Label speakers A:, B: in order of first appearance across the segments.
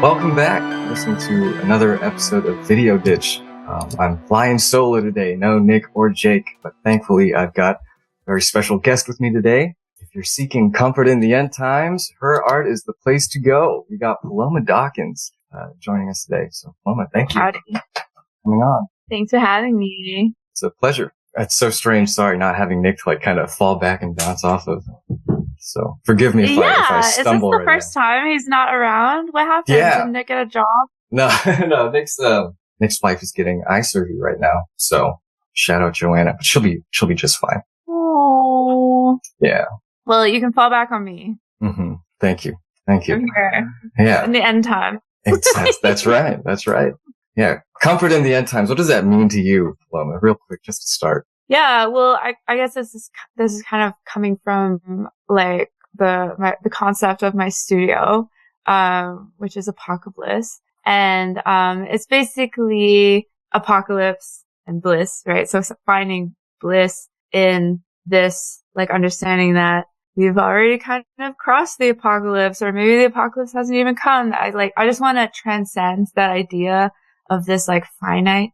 A: Welcome back. Listening to another episode of Video Ditch. I'm flying solo today. No Nick or Jake, but thankfully I've got a very special guest with me today. If you're seeking comfort in the end times, her art is the place to go. We got Paloma Dawkins joining us today. So Paloma, thank you
B: Howdy.
A: for coming on.
B: Thanks for having me.
A: It's a pleasure. It's so strange. Sorry, not having Nick to kind of fall back and bounce off of. So forgive me if I stumble.
B: Is this the first time he's not around? What happened?
A: Yeah.
B: Didn't Nick get a job?
A: No. Nick's wife is getting eye surgery right now. So shout out Joanna, but she'll be just fine.
B: Oh.
A: Yeah.
B: Well, you can fall back on me.
A: Mm-hmm. Thank you.
B: I'm here.
A: Yeah.
B: In the end time.
A: That's right. That's right. Yeah. Comfort in the end times. What does that mean to you, Paloma? Real quick, just to start.
B: Yeah. Well, I guess this is kind of coming from like the concept of my studio, which is Apocablyss. And, it's basically apocalypse and bliss, right? So finding bliss in this, like, understanding that we've already kind of crossed the apocalypse, or maybe the apocalypse hasn't even come. I just want to transcend that idea of this, like, finite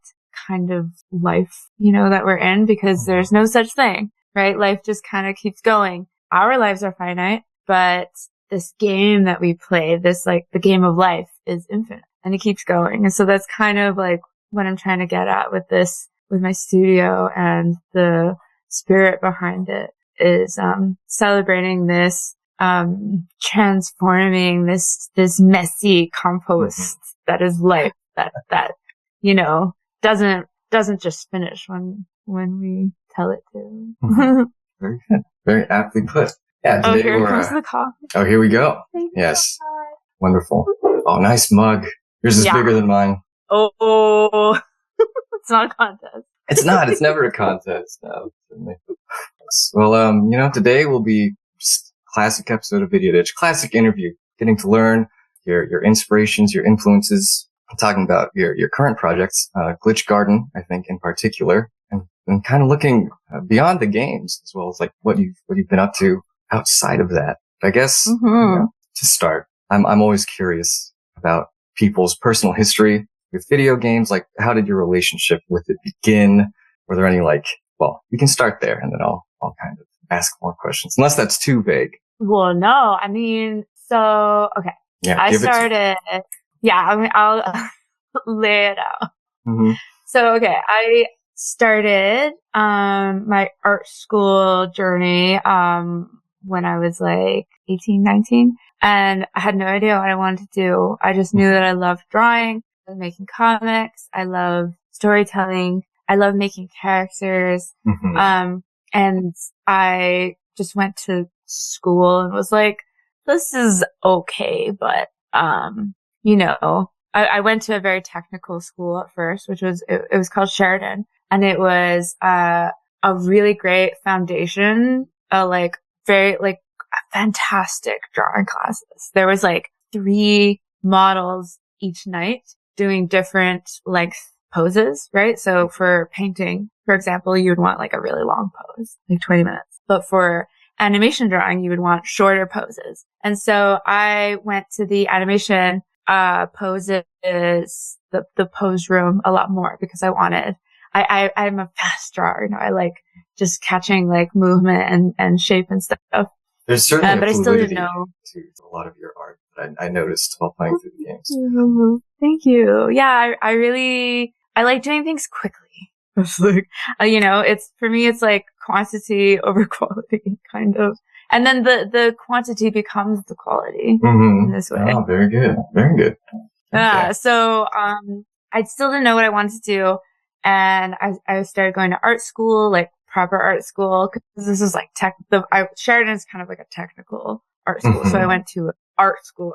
B: kind of life, that we're in, because there's no such thing, right? Life just kind of keeps going. Our lives are finite, but this game that we play, this, like, the game of life is infinite, and it keeps going. And so that's kind of like what I'm trying to get at with this, with my studio, and the spirit behind it is, celebrating this, transforming this messy compost that is life, that, doesn't just finish when we tell it to.
A: Very good. Very aptly put. Yeah.
B: Today here comes the coffee.
A: Oh, here we go.
B: Thank
A: yes. You. Wonderful. Oh, nice mug. Yours is bigger than mine.
B: Oh, it's not a contest.
A: It's not. It's never a contest. No. Well, today will be just a classic episode of Video Ditch, classic interview, getting to learn your inspirations, your influences. I'm talking about your current projects, Glitch Garden, I think, in particular, and kind of looking beyond the games, as well as like what you've been up to outside of that. I guess to start, I'm always curious about people's personal history with video games. Like, how did your relationship with it begin? Were there any you can start there, and then I'll kind of ask more questions, unless that's too vague.
B: Well, no, I mean, so okay.
A: Yeah,
B: I started. I'll lay it out.
A: Mm-hmm.
B: So, okay, I started, my art school journey, when I was like 18, 19, and I had no idea what I wanted to do. I just knew that I loved drawing, I loved making comics, I love storytelling, I love making characters.
A: Mm-hmm.
B: And I just went to school and was like, this is okay, but, I went to a very technical school at first, which was, it was called Sheridan, and it was, a really great foundation, fantastic drawing classes. There was 3 models each night doing different length poses, right? So for painting, for example, you would want a really long pose, 20 minutes. But for animation drawing, you would want shorter poses. And so I went to the animation poses, the pose room a lot more, because I'm a fast drawer. I like just catching movement and shape and stuff.
A: There's certainly
B: but I still didn't know
A: to a lot of your art that I noticed while playing through the games.
B: Thank you. Yeah, I like doing things quickly. It's for me, it's quantity over quality, kind of. And then the quantity becomes the quality in this way.
A: Oh, very good. Very good.
B: Yeah. Okay. So, I still didn't know what I wanted to do. And I started going to art school, proper art school, because this is Sheridan is kind of a technical art school. So I went to art school,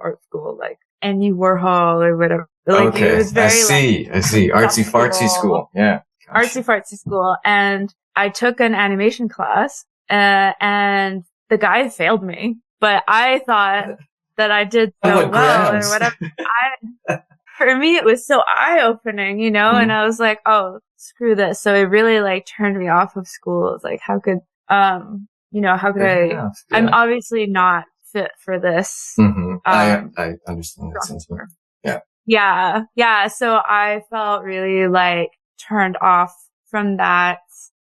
B: Andy Warhol or whatever.
A: Okay.
B: It was very,
A: I see. Artsy fartsy school. Yeah.
B: Gotcha. Artsy fartsy school. And I took an animation class, and the guy failed me, but I thought that I did so well or whatever. For me, it was so eye-opening, and I was like, oh, screw this. So it really turned me off of school. It's how could, how could
A: Fair enough, yeah.
B: I'm obviously not fit for this.
A: I understand that sentiment. Yeah.
B: Yeah. Yeah. So I felt really like turned off from that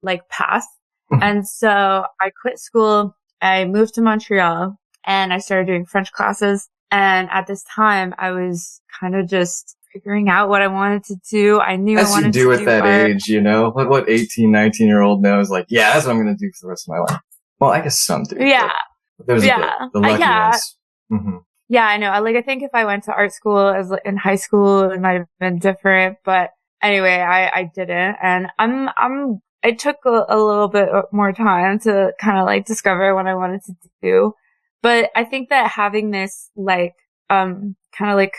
B: like path. And so I quit school. I moved to Montreal and I started doing French classes. And at this time I was kind of just figuring out what I wanted to do. I knew
A: As
B: I wanted
A: you do
B: to
A: at
B: do
A: that
B: art.
A: age, what 18, 19-year-old knows, like, yeah, that's what I'm going to do for the rest of my life. Well, I guess some do.
B: Yeah.
A: But there's
B: Yeah.
A: the lucky
B: Yeah.
A: ones.
B: Yeah, I know. I think if I went to art school as in high school, it might have been different. But anyway, I didn't, and it took a little bit more time to kind of like discover what I wanted to do. But I think that having this like kind of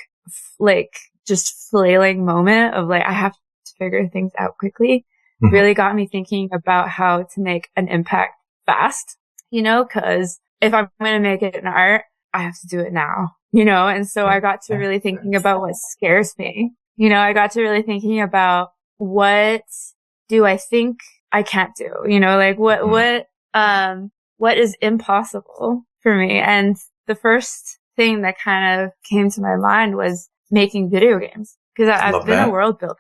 B: like just flailing moment of like I have to figure things out quickly really got me thinking about how to make an impact fast. Because if I'm going to make it in art, I have to do it now, and so I got to really thinking about what scares me. I got to really thinking about what do I think I can't do, like what is impossible for me. And the first thing that kind of came to my mind was making video games because I've been a world builder,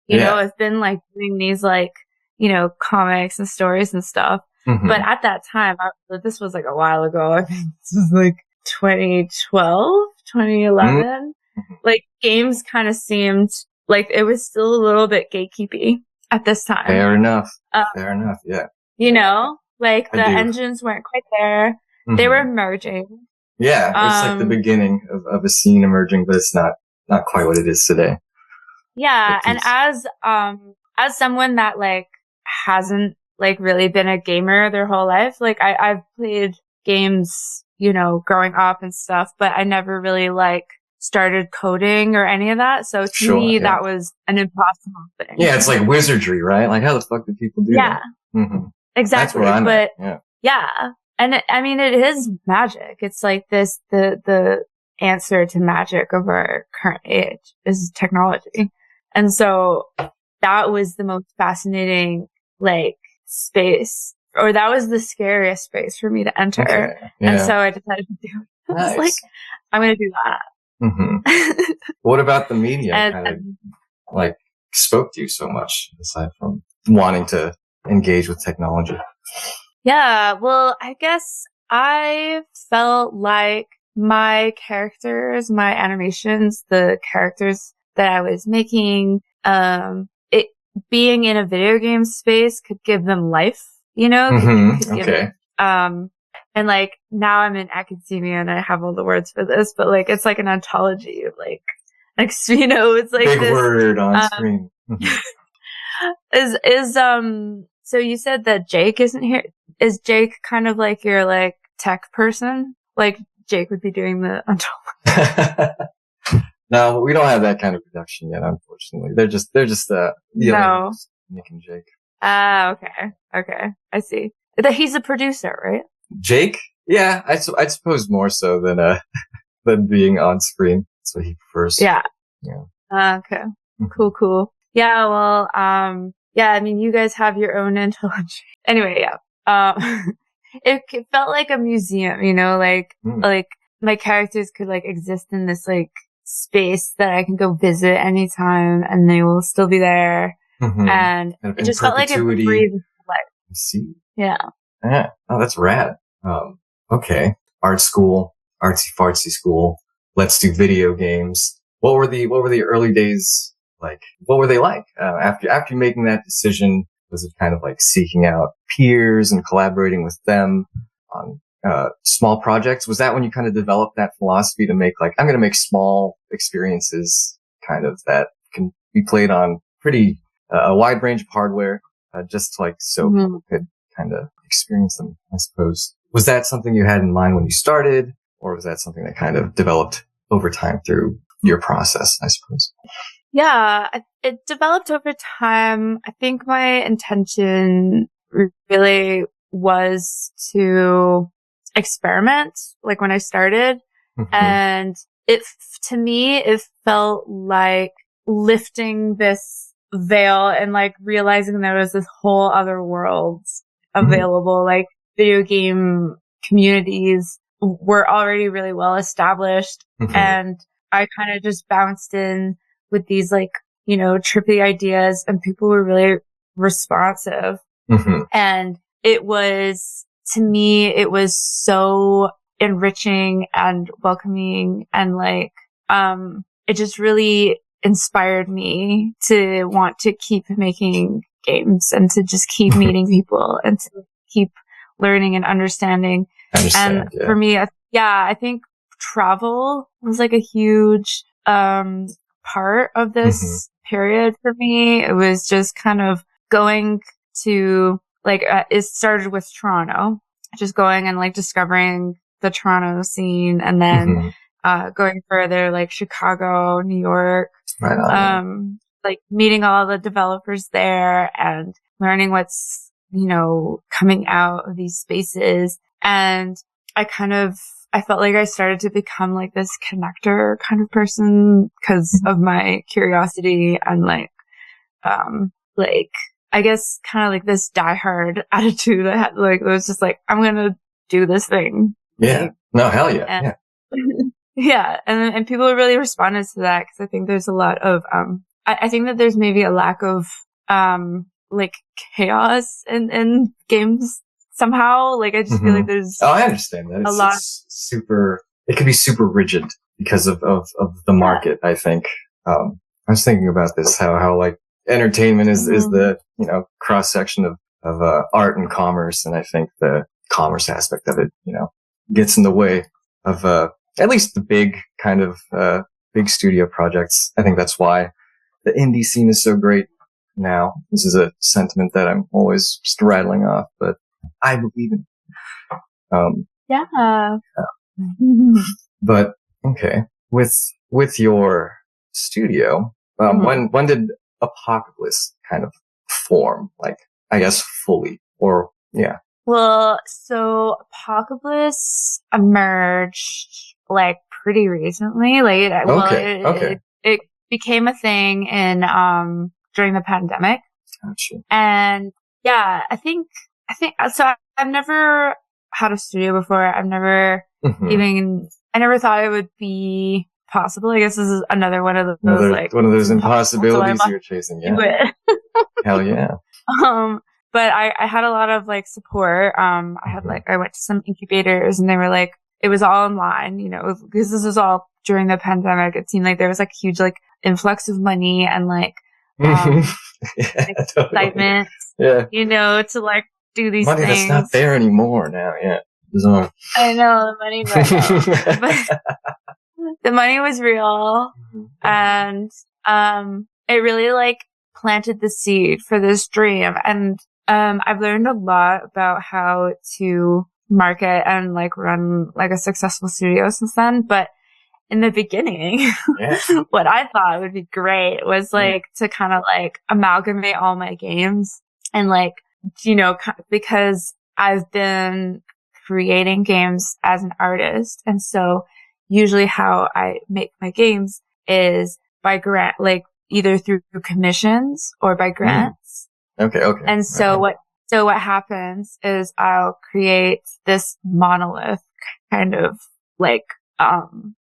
B: I've been like doing these like, comics and stories and stuff. But at that time, this was like a while ago. I think this was like 2012, 2011. Like games kind of seemed like it was still a little bit gatekeepy at this time.
A: Fair enough. Yeah.
B: Like the engines weren't quite there. They were emerging.
A: Yeah. It's like the beginning of a scene emerging, but it's not quite what it is today.
B: Yeah. And as someone that like hasn't like really been a gamer their whole life, like I've played games, growing up and stuff, but I never really like started coding or any of that. So to me, that was an impossible thing.
A: Yeah, it's like wizardry, right? Like how the fuck do people do that?
B: Exactly.
A: That's where I'm at.
B: Yeah. And it is magic. It's like the answer to magic of our current age is technology. And so that was the most fascinating, like, space, or that was the scariest space for me to enter.
A: Okay. Yeah.
B: And so I decided to do it. I was like, I'm going to do that.
A: What about the media kind of like spoke to you so much aside from wanting to engage with technology?
B: Yeah. Well, I guess I felt like my characters, my animations, the characters that I was making, being in a video game space could give them life,
A: Okay.
B: And like now I'm in academia and I have all the words for this, but like it's like an ontology of like it's like
A: big
B: this
A: word on screen.
B: So you said that Jake isn't here. Is Jake kind of like your like tech person? Like Jake would be doing the ontology.
A: No, we don't have that kind of production yet, unfortunately. They're just Nick and Jake.
B: Okay. I see. That he's a producer, right?
A: Jake? Yeah, I'd suppose more so than being on screen. That's what he prefers.
B: Yeah. Okay. Cool. Yeah, well, I mean, you guys have your own intelligence. Anyway, yeah. It felt like a museum, like my characters could like exist in this like space that I can go visit anytime and they will still be there. And it just felt like it breathed life.
A: I see.
B: Yeah.
A: Oh, that's rad. Okay. Art school, artsy fartsy school. Let's do video games. What were the early days like? What were they like? After making that decision, was it kind of like seeking out peers and collaborating with them on small projects? Was that when you kind of developed that philosophy to make like, I'm going to make small experiences kind of that can be played on pretty a wide range of hardware, just like so people could kind of experience them, I suppose. Was that something you had in mind when you started, or was that something that kind of developed over time through your process, I suppose?
B: Yeah, it developed over time. I think my intention really was to experiment, like when I started. And to me, it felt like lifting this veil and like realizing there was this whole other world available, like video game communities were already really well established. And I kind of just bounced in with these like, trippy ideas, and people were really responsive. And it was, to me, it was so enriching and welcoming, and like, it just really inspired me to want to keep making games and to just keep meeting people and to keep learning and understanding. For me, I think travel was like a huge part of this period for me. It was just kind of going to like it started with Toronto, just going and like discovering the Toronto scene, and then going further like Chicago, New York,
A: right on,
B: like meeting all the developers there and learning what's coming out of these spaces. And I felt like I started to become like this connector kind of person because of my curiosity and like I guess kind of like this diehard attitude I had. Like, it was just like, I'm going to do this thing.
A: Yeah.
B: Like,
A: no, hell yeah.
B: Yeah. And people really responded to that, because I think there's a lot of, I think that there's maybe a lack of, like chaos in games somehow. Like, I just feel like there's
A: I understand that. It's super, it can be super rigid because of the market, I think. I was thinking about this, how like entertainment is the, cross section of art and commerce. And I think the commerce aspect of it, gets in the way of, at least the big kind of, big studio projects. I think that's why the indie scene is so great now. This is a sentiment that I'm always just rattling off, but I believe in it. But okay, with your studio, when did Apocablyss kind of form? Like, I guess fully, or yeah.
B: Well, so Apocablyss emerged like pretty recently. Like, it became a thing in during the pandemic.
A: Gotcha.
B: And yeah, I think so. I've never had a studio before. I've never I never thought it would be possible. I guess this is another one of those
A: impossibilities you're chasing. Yeah. Hell yeah.
B: But I had a lot of like support. I went to some incubators, and they were like, it was all online, because this was all during the pandemic. It seemed like there was like huge like influx of money and like excitement, to like do these
A: money
B: things.
A: That's not there anymore now. Yeah. Bizarre.
B: I know, the money, but the money was real, and it really like planted the seed for this dream. And I've learned a lot about how to market and like run like a successful studio since then. But in the beginning, what I thought would be great was like to kind of like amalgamate all my games, and like, because I've been creating games as an artist. And so usually how I make my games is by grant, like either through commissions or by grants.
A: Okay.
B: And so what happens is I'll create this monolith kind of like,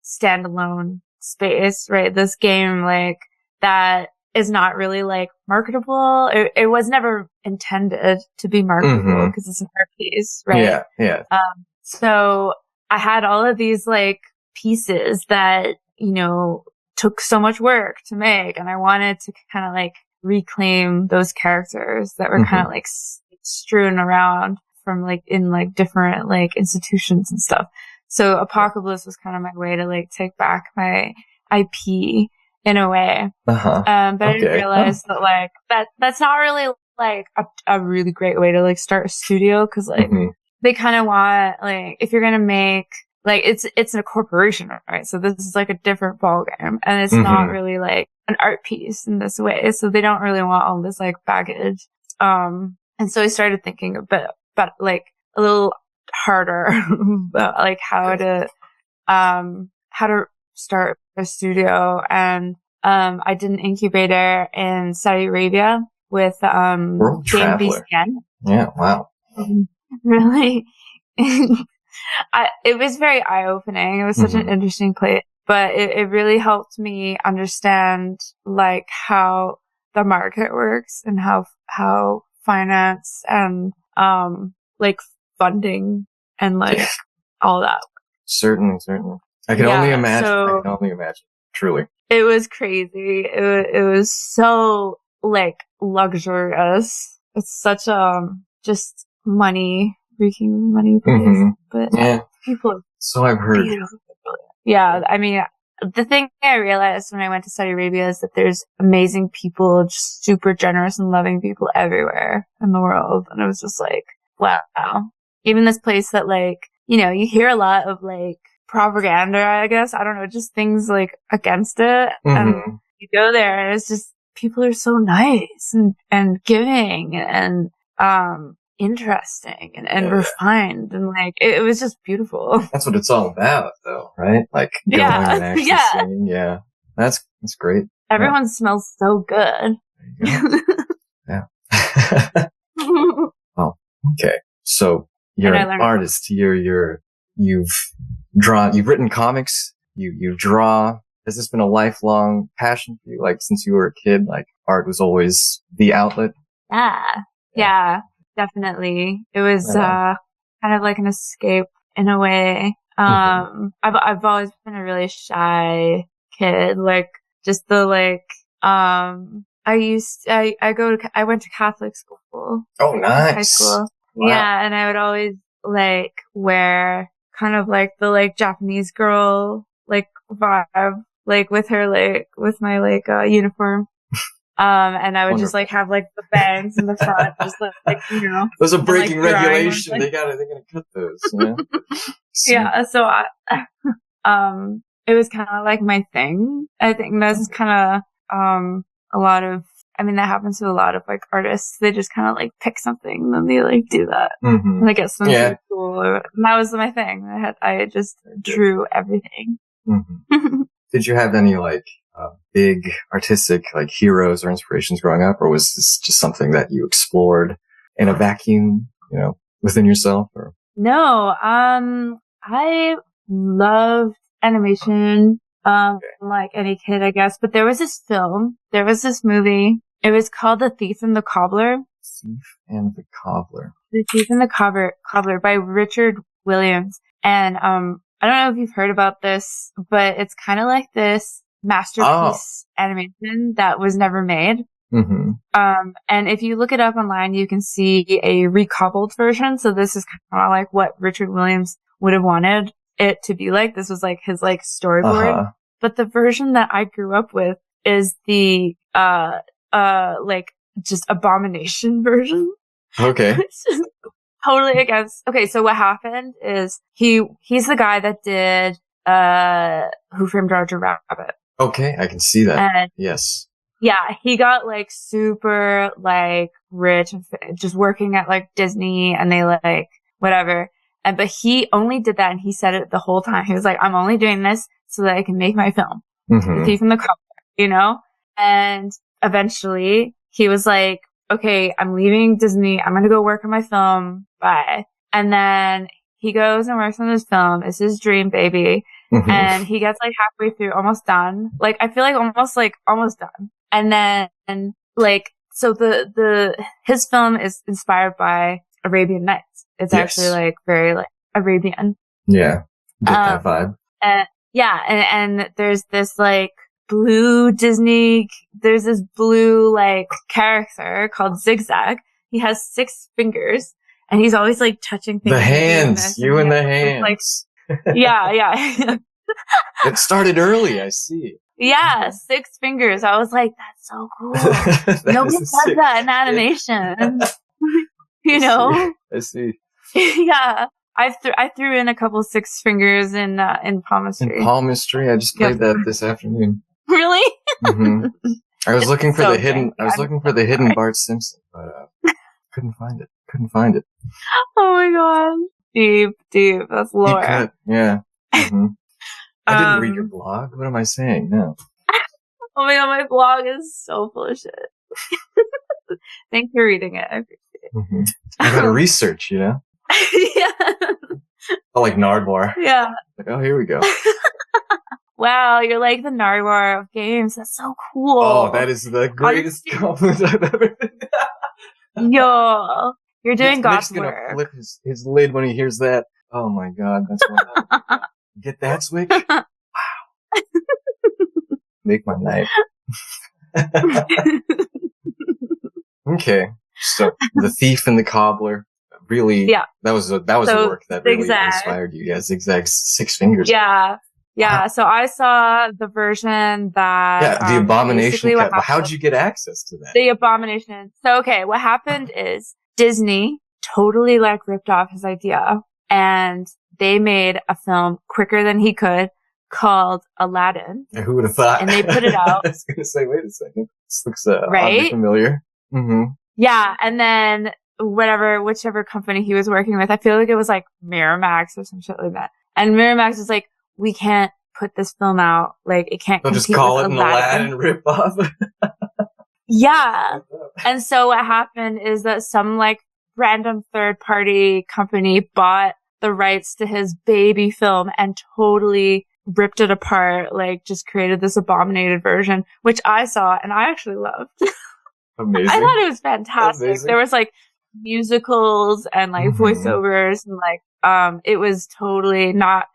B: standalone space, right? This game like that is not really like marketable. It was never intended to be marketable because it's an art piece, right?
A: Yeah.
B: So I had all of these like pieces that, took so much work to make, and I wanted to kind of like reclaim those characters that were kind of like strewn around from like in like different like institutions and stuff. So Apocablyss was kind of my way to like take back my IP in a way. But I didn't realize that like that's not really like a really great way to like start a studio, because like they kind of want like, if you're gonna make like it's a corporation, right? So this is like a different ballgame, and it's not really like an art piece in this way. So they don't really want all this like baggage. And so I started thinking about like a little harder about like how to start a studio. And I did an incubator in Saudi Arabia with
A: World Traveler.
B: GameDev.
A: Yeah, wow.
B: really, it was very eye-opening. It was such an interesting place, but it really helped me understand like how the market works and how finance and like funding and like all that.
A: Certainly. I can only imagine. I can only imagine. Truly.
B: It was crazy. It was so like luxurious. It's such just freaking money place. But people are
A: so I've heard.
B: Beautiful. Yeah, I mean, the thing I realized when I went to Saudi Arabia is that there's amazing people, just super generous and loving people everywhere in the world. And it was just like, wow. Even this place that like, you know, you hear a lot of like propaganda, I guess. I don't know, just things like against it. And you go there and it's just, people are so nice and giving and, interesting and refined and like it was just beautiful.
A: That's what it's all about though, right? Like going and actually seeing. Yeah. That's great.
B: Everyone smells so good.
A: There you go. Yeah. Oh, okay. So you're an artist. You've written comics, you draw. Has this been a lifelong passion for you? Like since you were a kid, like art was always the outlet?
B: Yeah, definitely. It was kind of like an escape in a way. I've always been a really shy kid. Like just the like I went to Catholic school.
A: Oh, nice.
B: High school.
A: Wow.
B: Yeah, and I would always like wear kind of like the like Japanese girl like vibe, like with her like with my like uniform. And I would just like have like the bangs in the front, just like you know.
A: Those are breaking regulation. They're gonna cut those. Yeah.
B: Yeah. So it was kind of like my thing. I think that's kind of a lot of. I mean, that happens to a lot of like artists. They just kind of like pick something, and then they like do that. And I guess something really cool. And that was my thing. I just drew everything.
A: Did you have any like big artistic like heroes or inspirations growing up, or was this just something that you explored in a vacuum, you know, within yourself? Or
B: no, I loved animation, like any kid, I guess. But there was this movie. It was called The Thief and the Cobbler.
A: Thief and the Cobbler.
B: The Thief and the Cobbler by Richard Williams. And I don't know if you've heard about this, but it's kind of like this masterpiece animation that was never made. And if you look it up online, you can see a recobbled version. So this is kind of like what Richard Williams would have wanted it to be like. This was like his like storyboard. But the version that I grew up with is the like just abomination version.
A: Okay.
B: Totally against. Okay, so what happened is he's the guy that did Who Framed Roger Rabbit.
A: Okay, I can see that.
B: And
A: yes.
B: Yeah, he got like super like rich and just working at like Disney, and they like whatever. But he only did that, and he said it the whole time. He was like, "I'm only doing this so that I can make my film, The Thief and the Cobbler," you know. And eventually, he was like, "Okay, I'm leaving Disney. I'm gonna go work on my film. Bye." And then he goes and works on his film. It's his dream baby. And he gets like halfway through, almost done. Like, I feel like almost done. And then like, so his film is inspired by Arabian Nights. It's actually like very like Arabian.
A: Yeah. Get that vibe.
B: And there's this like there's this blue like character called Zigzag. He has 6 fingers, and he's always like touching things.
A: The hands, you and the hands.
B: Like, yeah.
A: It started early, I see.
B: Yeah, 6 fingers. I was like, that's so cool. Nobody does that in animation. You know?
A: I see.
B: Yeah. I threw in a couple 6 fingers in palmistry.
A: In palmistry? I just played that this afternoon.
B: Really?
A: I was looking for the hidden Bart Simpson, but couldn't find it.
B: Oh my god. Deep. That's lore.
A: Yeah. I didn't read your blog. What am I saying? No.
B: Oh my god, my blog is so full of shit. Thanks for reading it. I appreciate it.
A: I gotta research, you know?
B: Yeah.
A: Oh, like Nardwar.
B: Yeah.
A: Like, oh, here we go.
B: Wow, you're like the Nardwar of games. That's so cool.
A: Oh, that is the greatest compliment I've ever done.
B: Yo, you're doing God's
A: Nick's gonna
B: work.
A: flip his lid when he hears that. Oh my god, that's what get that switch? Wow. Make my night. Okay. So the thief and the cobbler. Really, that was a work that really inspired you. Yeah, Zigzag Six Fingers.
B: Yeah. Yeah. Wow. So I saw the version that
A: the Abomination. How'd you get access to that?
B: The Abomination. So okay, what happened is Disney totally like ripped off his idea, and they made a film quicker than he could called Aladdin.
A: Yeah, who would have thought?
B: And they put it out.
A: I was gonna say, wait a second, this looks oddly familiar. Mm-hmm.
B: Yeah, and then whichever company he was working with, I feel like it was like Miramax or some shit like that. And Miramax was like, we can't put this film out. Like, it can't compete with Aladdin.
A: Just call it an Aladdin ripoff.
B: Yeah. And so what happened is that some like random third party company bought the rights to his baby film and totally ripped it apart, like just created this abominated version, which I saw and I actually loved.
A: Amazing.
B: I thought it was fantastic.
A: Amazing.
B: There was like musicals and like voiceovers and like it was totally not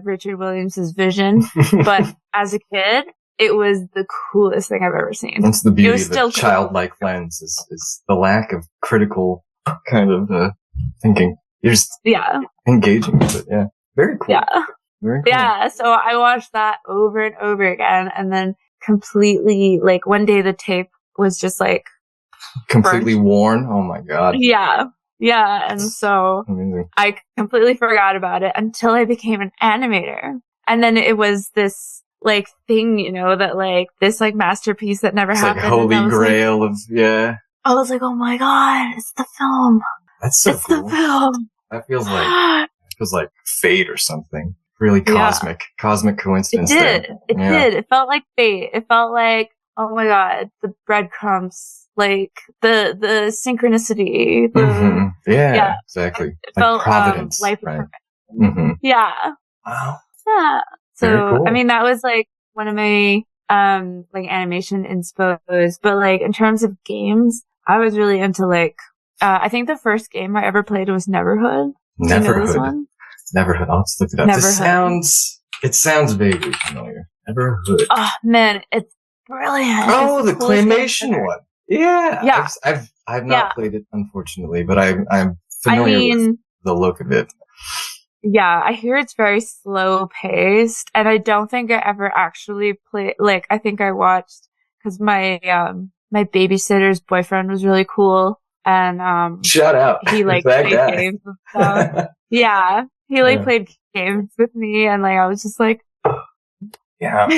B: Richard Williams's vision, but as a kid, it was the coolest thing I've ever seen.
A: That's the beauty of the childlike lens is the lack of critical kind of thinking. You're just engaging with it. Yeah. Very cool.
B: Yeah.
A: Very cool.
B: Yeah. So I watched that over and over again, and then completely like one day the tape was just like
A: completely worn. Oh my god.
B: Yeah. Yeah. And so
A: amazing.
B: I completely forgot about it until I became an animator. And then it was this like thing, you know, that like this like masterpiece that never happened.
A: Like holy grail of
B: I was like, oh my god, it's the film.
A: That's so
B: it's
A: cool.
B: The film.
A: That feels like fate or something. Really cosmic coincidence.
B: It did. It did. It felt like fate. It felt like, oh my god, the breadcrumbs, like the synchronicity.
A: Yeah, exactly.
B: It felt
A: providence,
B: life
A: right?
B: Yeah.
A: Wow.
B: Yeah. So
A: cool.
B: I mean, that was like one of my like animation inspos, but like in terms of games, I was really into like I think the first game I ever played was Neverhood.
A: Neverhood.
B: Do you know this one?
A: Neverhood. I'll just look it up. It sounds vaguely familiar. Neverhood.
B: Oh man, it's brilliant.
A: Oh,
B: it's
A: the claymation one. Yeah.
B: Yeah.
A: I've not played it, unfortunately, but I'm familiar with the look of it.
B: Yeah, I hear it's very slow paced, and I don't think I ever actually played. Like, I think I watched because my my babysitter's boyfriend was really cool, and
A: shout out.
B: He like played games and stuff. Yeah, he like played games with me, and like I was just like,
A: yeah,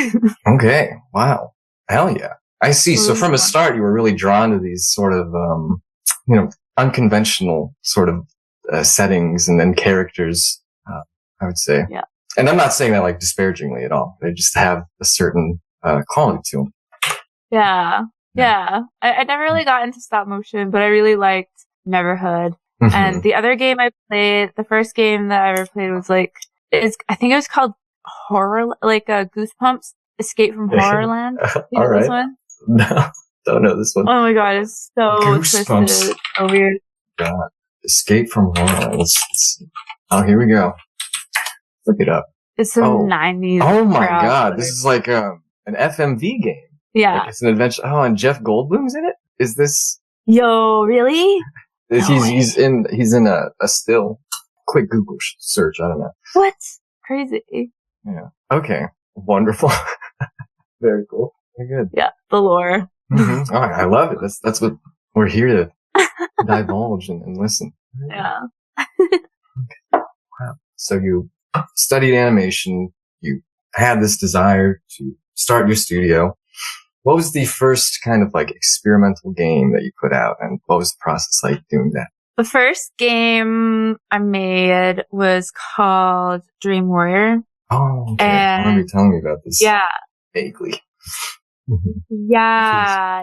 A: okay, wow, hell yeah. I see. So from a start, you were really drawn to these sort of unconventional sort of settings and then characters. I would say.
B: Yeah.
A: And I'm not saying that like disparagingly at all. They just have a certain quality to them.
B: Yeah. I never really got into stop motion, but I really liked Neverhood. Mm-hmm. And the other game I played, the first game that I ever played was I think it was called Horror, like Goosebumps, Escape from Horrorland. You know this one?
A: No, don't know this one.
B: Oh my god, it's so twisted, so weird.
A: God. Escape from Horrorland. Oh, here we go. Look it up.
B: It's some 90s.
A: Oh my god, this is like an FMV game.
B: Yeah.
A: Like it's an adventure. Oh, and Jeff Goldblum's in it? Is this?
B: Yo, really?
A: He's in a still. Quick Google search. I don't know.
B: What? Crazy.
A: Yeah. Okay. Wonderful. Very cool. Very good.
B: Yeah. The lore.
A: Mm-hmm. Oh, I love it. That's what we're here to divulge and listen.
B: Yeah.
A: Okay. Wow. So you studied animation. You had this desire to start your studio. What was the first kind of like experimental game that you put out, and what was the process like doing that?
B: The first game I made was called Dream Warrior.
A: Oh, okay. I remember you telling me about this.
B: Yeah.
A: Vaguely.
B: Yeah.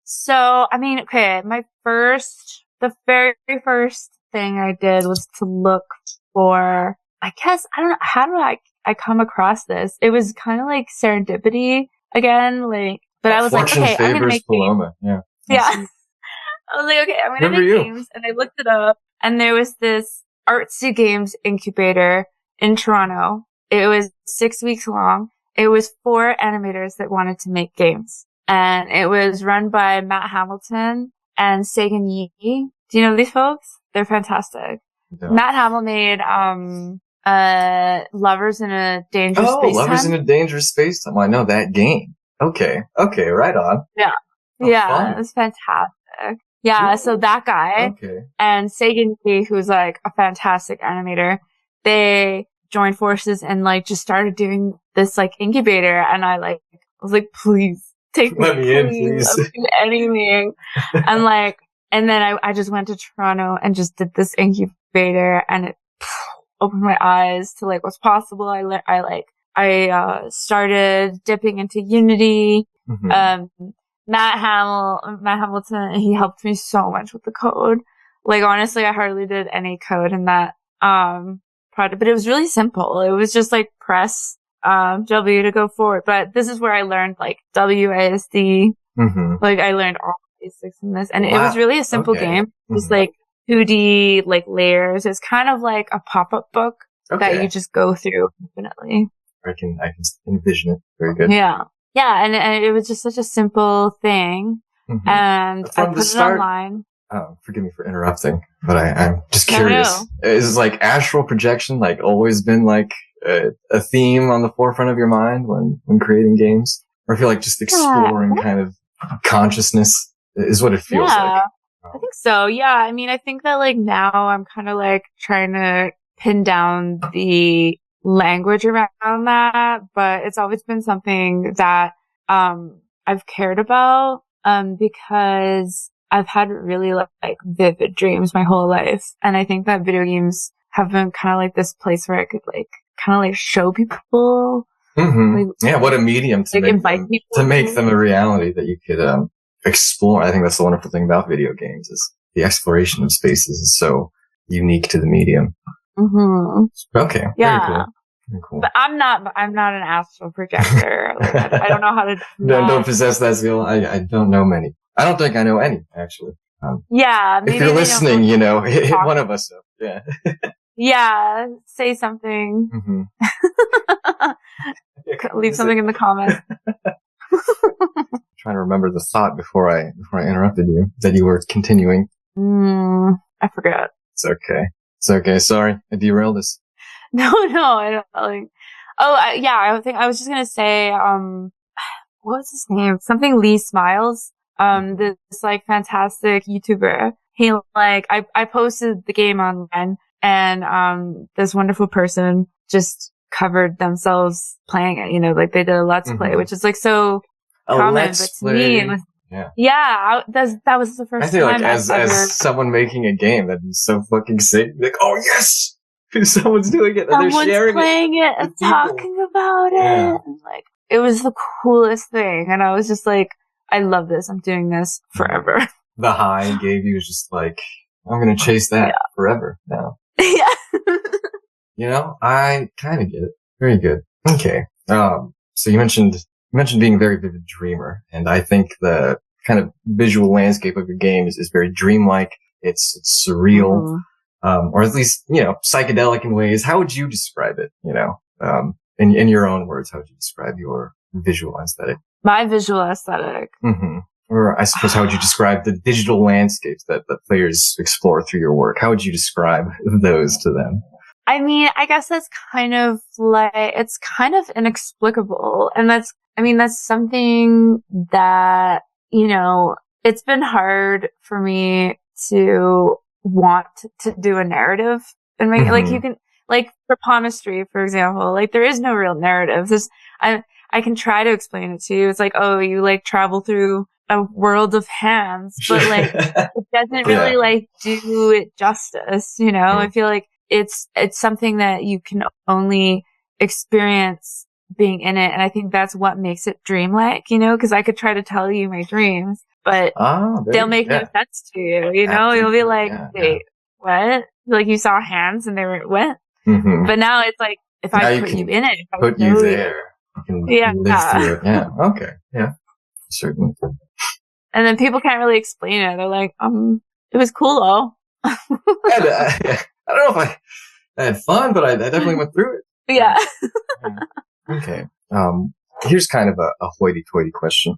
B: So, I mean, okay, the very first thing I did was to look for, I guess, I don't know, how do I come across this? It was kind of like serendipity again, like, but I was like, okay, I'm going to make
A: Paloma. Yeah.
B: Yeah. I was like, okay, I'm going to make games. And I looked it up, and there was this artsy games incubator in Toronto. It was 6 weeks long. It was 4 animators that wanted to make games. And it was run by Matt Hamilton and Sagan Yee. Do you know these folks? They're fantastic. Yeah. Matt Hamill made Lovers in a Dangerous Space Time.
A: Lovers in a Dangerous Space Time. I know that game. Okay, right on.
B: Yeah. Fun. It was fantastic. Yeah, so that guy and Sagan Yee, who's like a fantastic animator, they joined forces and like just started doing this like incubator, and I was like, please take me, please. I'll do anything. And then I just went to Toronto and just did this incubator, and it opened my eyes to like what's possible. I started dipping into Unity. Mm-hmm. Matt Hamilton, he helped me so much with the code. Like, honestly, I hardly did any code in that project, but it was really simple. It was just like press W to go forward. But this is where I learned like WASD. Mm-hmm. Like, I learned all the basics in this, and it was really a simple game. Just like 2D like layers. It's kind of like a pop-up book that you just go through infinitely.
A: I can envision it. Very good.
B: Yeah, and it was just such a simple thing, and I put it online.
A: Oh, forgive me for interrupting, but I'm just curious. Is like astral projection like always been like a theme on the forefront of your mind when creating games? Or I feel like just exploring kind of consciousness is what it feels like.
B: I think so. Yeah, I mean, I think that like now I'm kind of like trying to pin down the language around that, but it's always been something that I've cared about because I've had really like vivid dreams my whole life, and I think that video games have been kind of like this place where I could like kind of like show people.
A: Mm-hmm. Like, what a medium to make them a reality that you could explore. I think that's the wonderful thing about video games is the exploration of spaces is so unique to the medium.
B: Mm-hmm.
A: Okay.
B: Yeah.
A: Very cool. Very cool.
B: But I'm not an astral projector. Like, I don't know how to.
A: Don't possess that skill. I don't know many. I don't think I know any actually.
B: Maybe
A: if you're listening, hit one of us up. Yeah.
B: Yeah. Say something. Mm-hmm. Leave something in the comments.
A: Trying to remember the thought before I interrupted you that you were continuing.
B: I forgot.
A: It's okay. Sorry, I derailed us.
B: No, I don't like. I think I was just gonna say, what was his name? Something Lee Smiles. This like fantastic YouTuber. He like I posted the game online, and this wonderful person just covered themselves playing it. Like they did a let's play, which is like so common, but to me it was. That was the first time. I feel like as someone making a game, that'd be so fucking sick. Like, oh yes, someone's doing it. And someone's they're playing it and talking about it. And, like, it was the coolest thing, and I was just like, I love this. I'm doing this forever. The high it gave you was just like, I'm gonna chase that forever now. Yeah. I kind of get it. Very good. Okay. So you mentioned being a very vivid dreamer, and I think the kind of visual landscape of your game is very dreamlike. It's surreal, or at least, psychedelic in ways. How would you describe it? In your own words, how would you describe your visual aesthetic? My visual aesthetic. Mm-hmm. Or I suppose, how would you describe the digital landscapes that players explore through your work? How would you describe those to them? I mean, I guess that's kind of like, it's kind of inexplicable. And that's something that, it's been hard for me to want to do a narrative. And like, you can, like, for palmistry, for example, like, there is no real narrative. I can try to explain it to you. It's like, oh, you like travel through a world of hands, but like, it doesn't really like do it justice, I feel like it's something that you can only experience being in it. And I think that's what makes it dreamlike, because I could try to tell you my dreams, but they'll make no sense to you, You'll be like, wait, what? Like you saw hands and they were what?
A: Mm-hmm.
B: But now it's like, if
A: Now
B: I
A: you
B: put
A: can
B: you in it, if I
A: put
B: know
A: you there. You can live through it. Yeah. Okay. Yeah. Certainly.
B: And then people can't really explain it. They're like, it was cool though.
A: I don't know if I had fun, but I definitely went through it.
B: Yeah.
A: Okay. Here's kind of a hoity-toity question.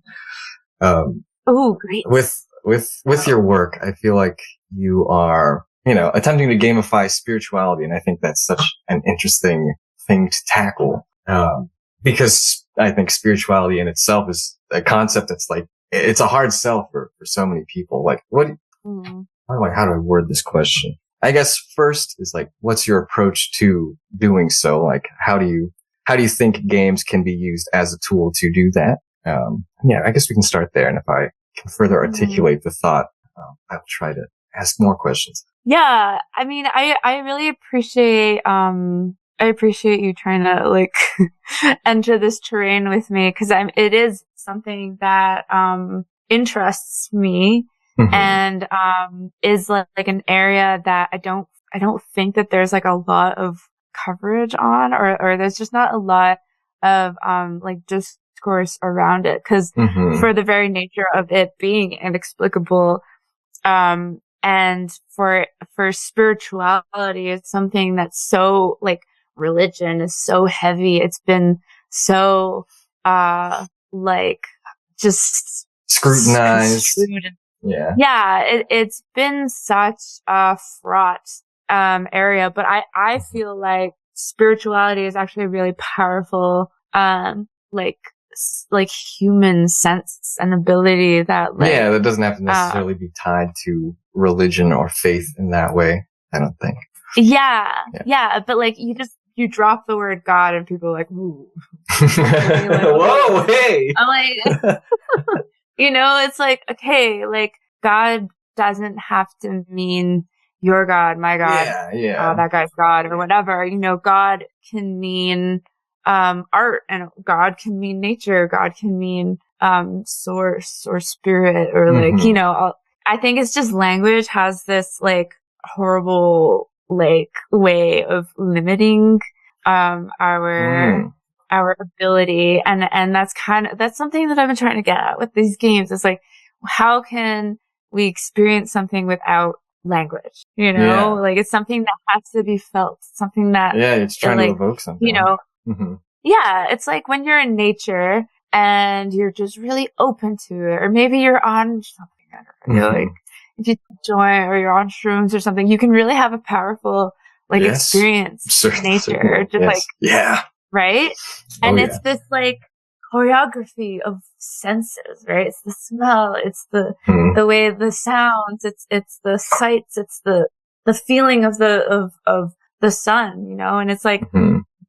B: Oh, great.
A: With your work, I feel like you are, attempting to gamify spirituality, and I think that's such an interesting thing to tackle. Because I think spirituality in itself is a concept that's like, it's a hard sell for so many people. Like, how do I word this question? I guess first is like, what's your approach to doing so? Like, how do you think games can be used as a tool to do that? I guess we can start there. And if I can further articulate the thought, I'll try to ask more questions.
B: Yeah. I mean, I really appreciate, you trying to like enter this terrain with me, because it is something that, interests me.
A: Mm-hmm.
B: And is like an area that I don't think that there's like a lot of coverage on, or there's just not a lot of like discourse around it, because for the very nature of it being inexplicable, and for spirituality, it's something that's so like, religion is so heavy. It's been so like just
A: scrutinized.
B: Yeah, it's been such a fraught area, but I feel like spirituality is actually a really powerful like human sense and ability that like,
A: that doesn't have to necessarily be tied to religion or faith in that way, I don't think.
B: Yeah, but like you drop the word God and people are like, ooh. Like,
A: whoa, hey.
B: I'm like it's like, okay, like God doesn't have to mean your God, my God, that guy's God, or whatever. God can mean art, and God can mean nature. God can mean source or spirit, or like, I think it's just language has this like horrible like way of limiting our ability, and that's something that I've been trying to get at with these games. It's like, how can we experience something without language? Like it's something that has to be felt, something that
A: it's trying to evoke something.
B: It's like when you're in nature and you're just really open to it, or maybe you're on something, I don't know, like if you join or you're on shrooms or something, you can really have a powerful like experience in nature. Just like, right? And it's this like choreography of senses, right? It's the smell, it's the way the sounds, it's the sights, it's the feeling of the sun, and it's like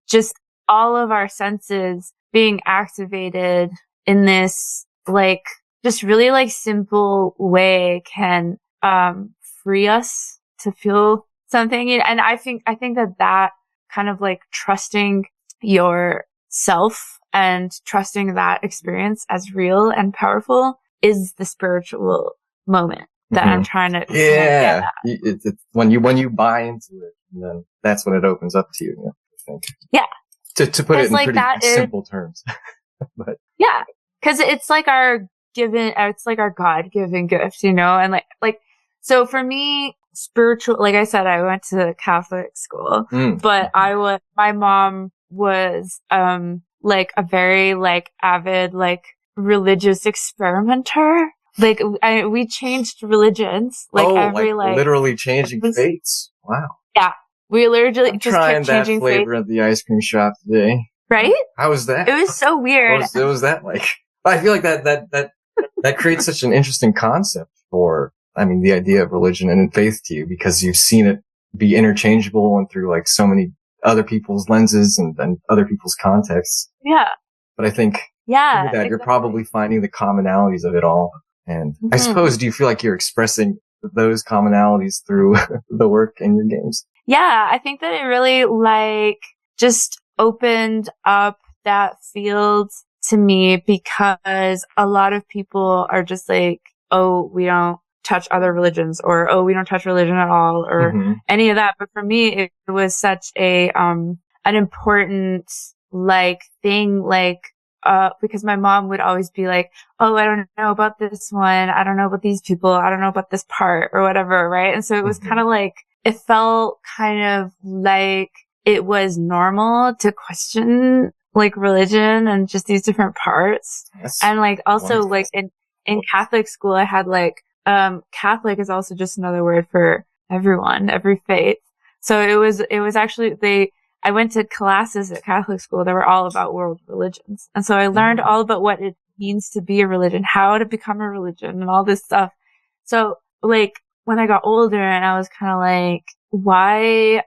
B: just all of our senses being activated in this like just really like simple way can free us to feel something. And I think that kind of like trusting yourself and trusting that experience as real and powerful is the spiritual moment that I'm trying to get at.
A: It's when you buy into it, then that's when it opens up to you, I think. To put it in like pretty simple terms. But
B: because it's like it's like our God-given gift, and like so for me, spiritual, like I said, I went to Catholic school, but my mom was like a very like avid like religious experimenter. Like we changed religions like every like
A: literally changing faiths. Wow.
B: Yeah. We literally
A: I'm
B: just
A: trying
B: kept changing
A: that flavor
B: faith.
A: at the ice cream shop today.
B: Right?
A: How was that?
B: It was so weird.
A: What was that like? I feel like that creates such an interesting concept for, the idea of religion and faith to you, because you've seen it be interchangeable and through like so many other people's lenses and other people's contexts.
B: Yeah.
A: But I think through that you're probably finding the commonalities of it all. And I suppose, do you feel like you're expressing those commonalities through the work in your games?
B: Yeah, I think that it really like just opened up that field to me, because a lot of people are just like, oh, we don't touch other religions, or, oh, we don't touch religion at all, or any of that. But for me, it was such an important, like, thing, like, because my mom would always be like, oh, I don't know about this one. I don't know about these people. I don't know about this part or whatever. Right. And so it was kind of like, it felt kind of like it was normal to question like religion and just these different parts. And like also like in Catholic school, I had like, Catholic is also just another word for everyone, every faith. So it was actually I went to classes at Catholic school that were all about world religions. And so I learned all about what it means to be a religion, how to become a religion and all this stuff. So like when I got older and I was kind of like, why,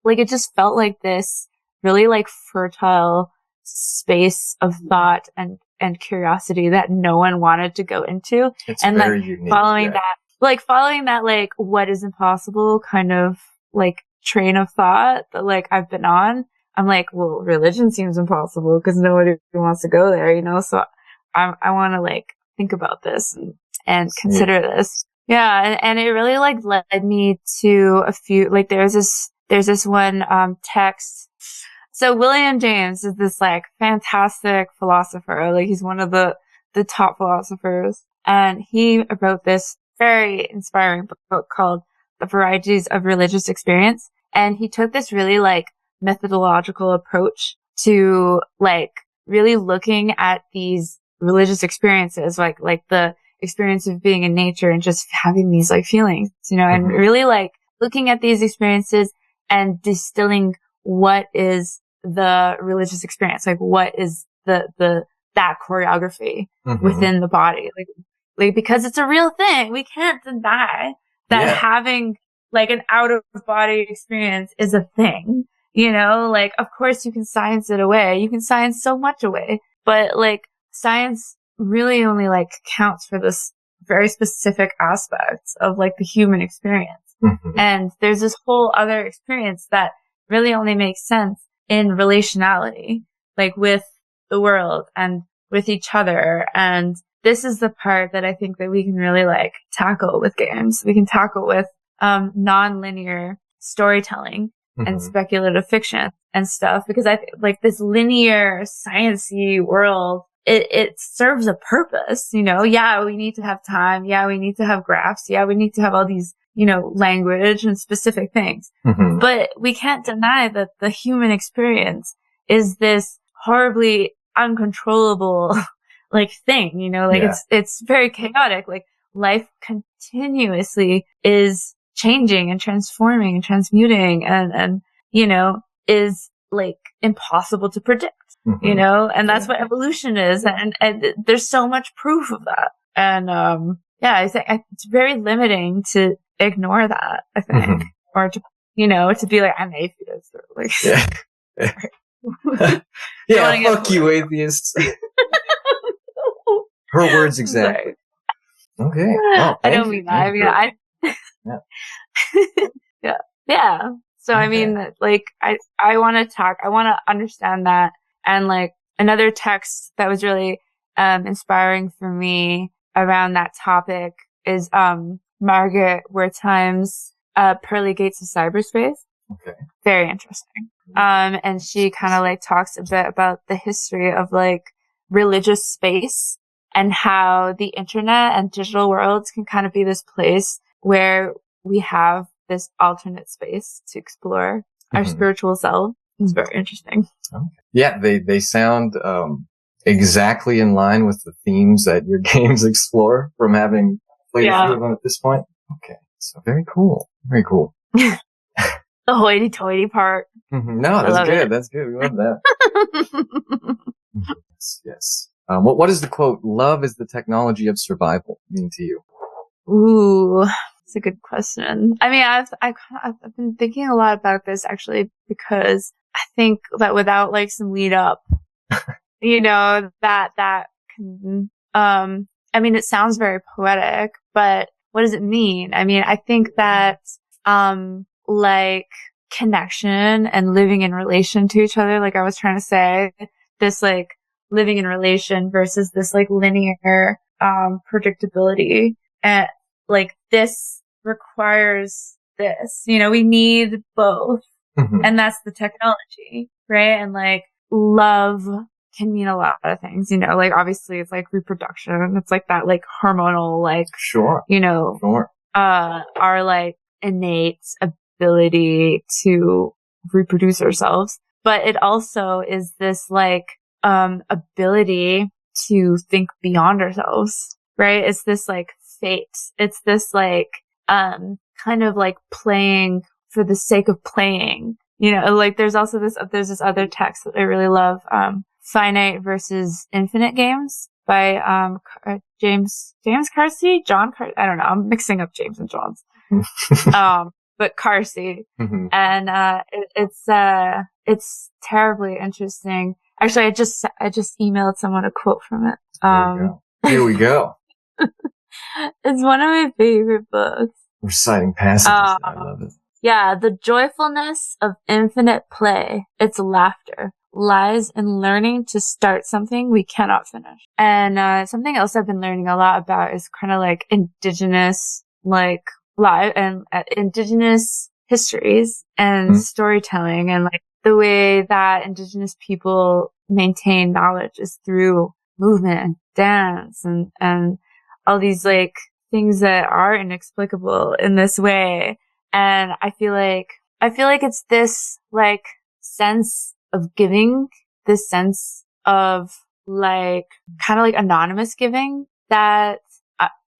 B: like it just felt like this really like fertile space of thought and curiosity that no one wanted to go into.
A: It's
B: and
A: very
B: like
A: unique,
B: following that, like what is impossible kind of like train of thought that like I've been on. I'm like, well, religion seems impossible because nobody wants to go there, you know? So I want to like think about this and consider this. Yeah. And it really like led me to a few, like there's this one, text. So William James is this like fantastic philosopher. Like he's one of the top philosophers, and he wrote this very inspiring book called The Varieties of Religious Experience. And he took this really like methodological approach to like really looking at these religious experiences, like the experience of being in nature and just having these like feelings, you know, and really like looking at these experiences and distilling what is the religious experience, like what is that choreography within the body, like because it's a real thing. We can't deny that having like an out of body experience is a thing, you know, like of course you can science it away. You can science so much away, but like science really only like counts for this very specific aspects of like the human experience. And there's this whole other experience that really only makes sense in relationality, like with the world and with each other. And this is the part that I think that we can really like tackle with games. We can tackle with non-linear storytelling and speculative fiction and stuff, because I like this linear sciencey world, it serves a purpose, you know. Yeah, we need to have time. Yeah, we need to have graphs. Yeah, we need to have all these, you know, language and specific things. But we can't deny that the human experience is this horribly uncontrollable like thing, you know, like it's very chaotic. Like life continuously is changing and transforming and transmuting and, you know, is like impossible to predict, you know, and that's what evolution is. And there's so much proof of that. And, I think it's very limiting to ignore that, I think, or to, you know, to be like, I'm atheist or like,
A: fuck you, atheists. Her words exactly. Okay. Well,
B: I don't mean that. I mean, yeah. So, I mean, like, I want to understand that. And like another text that was really, inspiring for me around that topic is, Margaret Wertheim's, Pearly Gates of Cyberspace. Okay. Very interesting. And she kind of like talks a bit about the history of like religious space and how the internet and digital worlds can kind of be this place where we have this alternate space to explore our spiritual self. It's very interesting.
A: Okay. Yeah, they sound exactly in line with the themes that your games explore from having played a few of them at this point. Okay, so very cool. Very cool.
B: The hoity-toity part.
A: No, that's good. That's good. We love that. Yes. What is the quote? Love is the technology of survival mean to you?
B: Ooh, that's a good question. I mean, I've been thinking a lot about this actually, because I think that without like some lead up, you know, that can, I mean, it sounds very poetic, but what does it mean? I mean, I think that, like connection and living in relation to each other, like I was trying to say, this like living in relation versus this like linear, predictability. And like this requires this, you know, we need both.
A: Mm-hmm.
B: And that's the technology, right? And like love can mean a lot of things, you know, like obviously it's like reproduction. It's like that like hormonal, like,
A: Sure.
B: you know,
A: Sure.
B: our like innate ability to reproduce ourselves. But it also is this like, ability to think beyond ourselves, right? It's this like fate. It's this like, kind of like playing for the sake of playing, you know, like there's this other text that I really love, Finite versus Infinite Games by, James Carsey, I don't know. I'm mixing up James and John's. But Carsey.
A: Mm-hmm.
B: And, it's terribly interesting. Actually, I just emailed someone a quote from it.
A: Here we go.
B: It's one of my favorite books.
A: Reciting passages. I love it.
B: Yeah, the joyfulness of infinite play, its laughter, lies in learning to start something we cannot finish. And something else I've been learning a lot about is kind of like indigenous, like live and indigenous histories and storytelling, and like the way that indigenous people maintain knowledge is through movement and dance and all these like things that are inexplicable in this way. And I feel like it's this like sense of giving, this sense of like kind of like anonymous giving that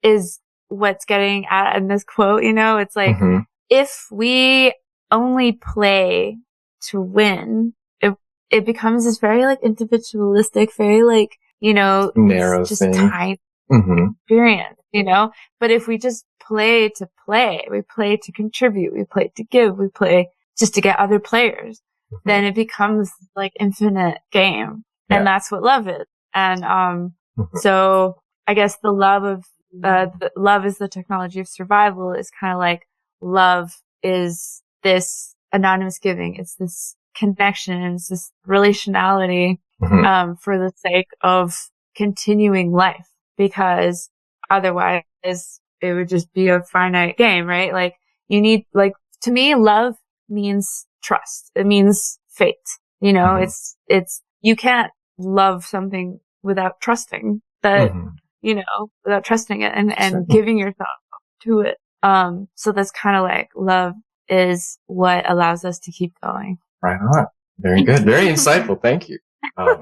B: is what's getting at in this quote, you know, it's like, if we only play to win, it becomes this very like individualistic, very like, you know,
A: narrow
B: just
A: thing.
B: tiny experience, you know, but if we just play to play, we play to contribute, we play to give, we play just to get other players, then it becomes like infinite game.
A: Yeah.
B: And that's what love is. And, so I guess the love is the technology of survival is kind of like love is this anonymous giving. It's this connection. It's this relationality, for the sake of continuing life, because otherwise it would just be a finite game, right? Like you need, like, to me, love means trust. It means fate. You know, it's, you can't love something without trusting that, you know, without trusting it and giving yourself to it. So that's kind of like love is what allows us to keep going.
A: Right on. Very good. Very insightful. Thank you.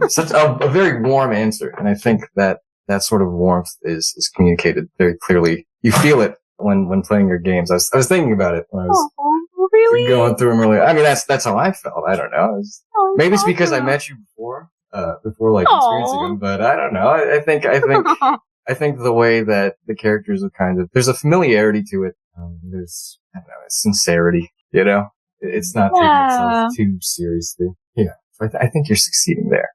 A: Such a very warm answer. And I think that sort of warmth is communicated very clearly. You feel it when playing your games. I was thinking about it when I was
B: really
A: going through them earlier. I mean, that's how I felt. I don't know. Maybe it's because I met you before like experiencing them, but I don't know. I think the way that the characters are kind of, there's a familiarity to it. There's, I don't know, a sincerity, you know? It's not taking itself too seriously. Yeah. So I think you're succeeding there.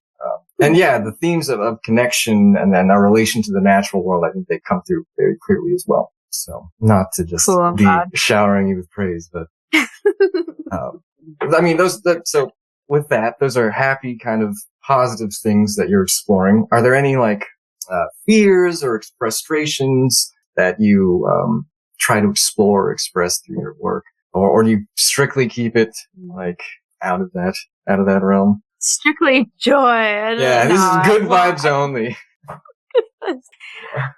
A: And yeah, the themes of connection and then our relation to the natural world, I think they come through very clearly as well. So not to just be showering you with praise, but, I mean, so with that, those are happy kind of positive things that you're exploring. Are there any like, fears or frustrations that you, try to explore or express through your work? Or do you strictly keep it like out of that realm?
B: Strictly joy.
A: Yeah, this is good vibes only.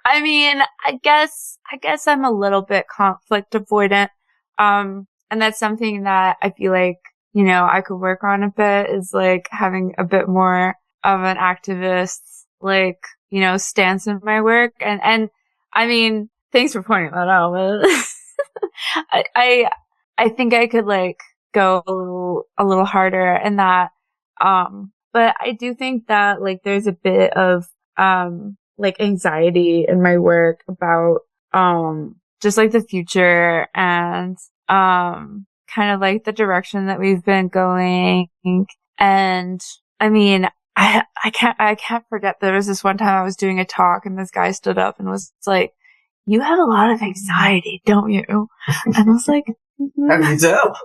B: I mean, I guess I'm a little bit conflict avoidant. And that's something that I feel like, you know, I could work on a bit, is like having a bit more of an activist, like, you know, stance in my work. And I mean, thanks for pointing that out, but I think I could like go a little harder in that. But I do think that like there's a bit of, like anxiety in my work about, just like the future and, kind of like the direction that we've been going. And I mean, I can't forget there was this one time I was doing a talk and this guy stood up and was like, "You have a lot of anxiety, don't you?" And I was like,
A: how can you tell?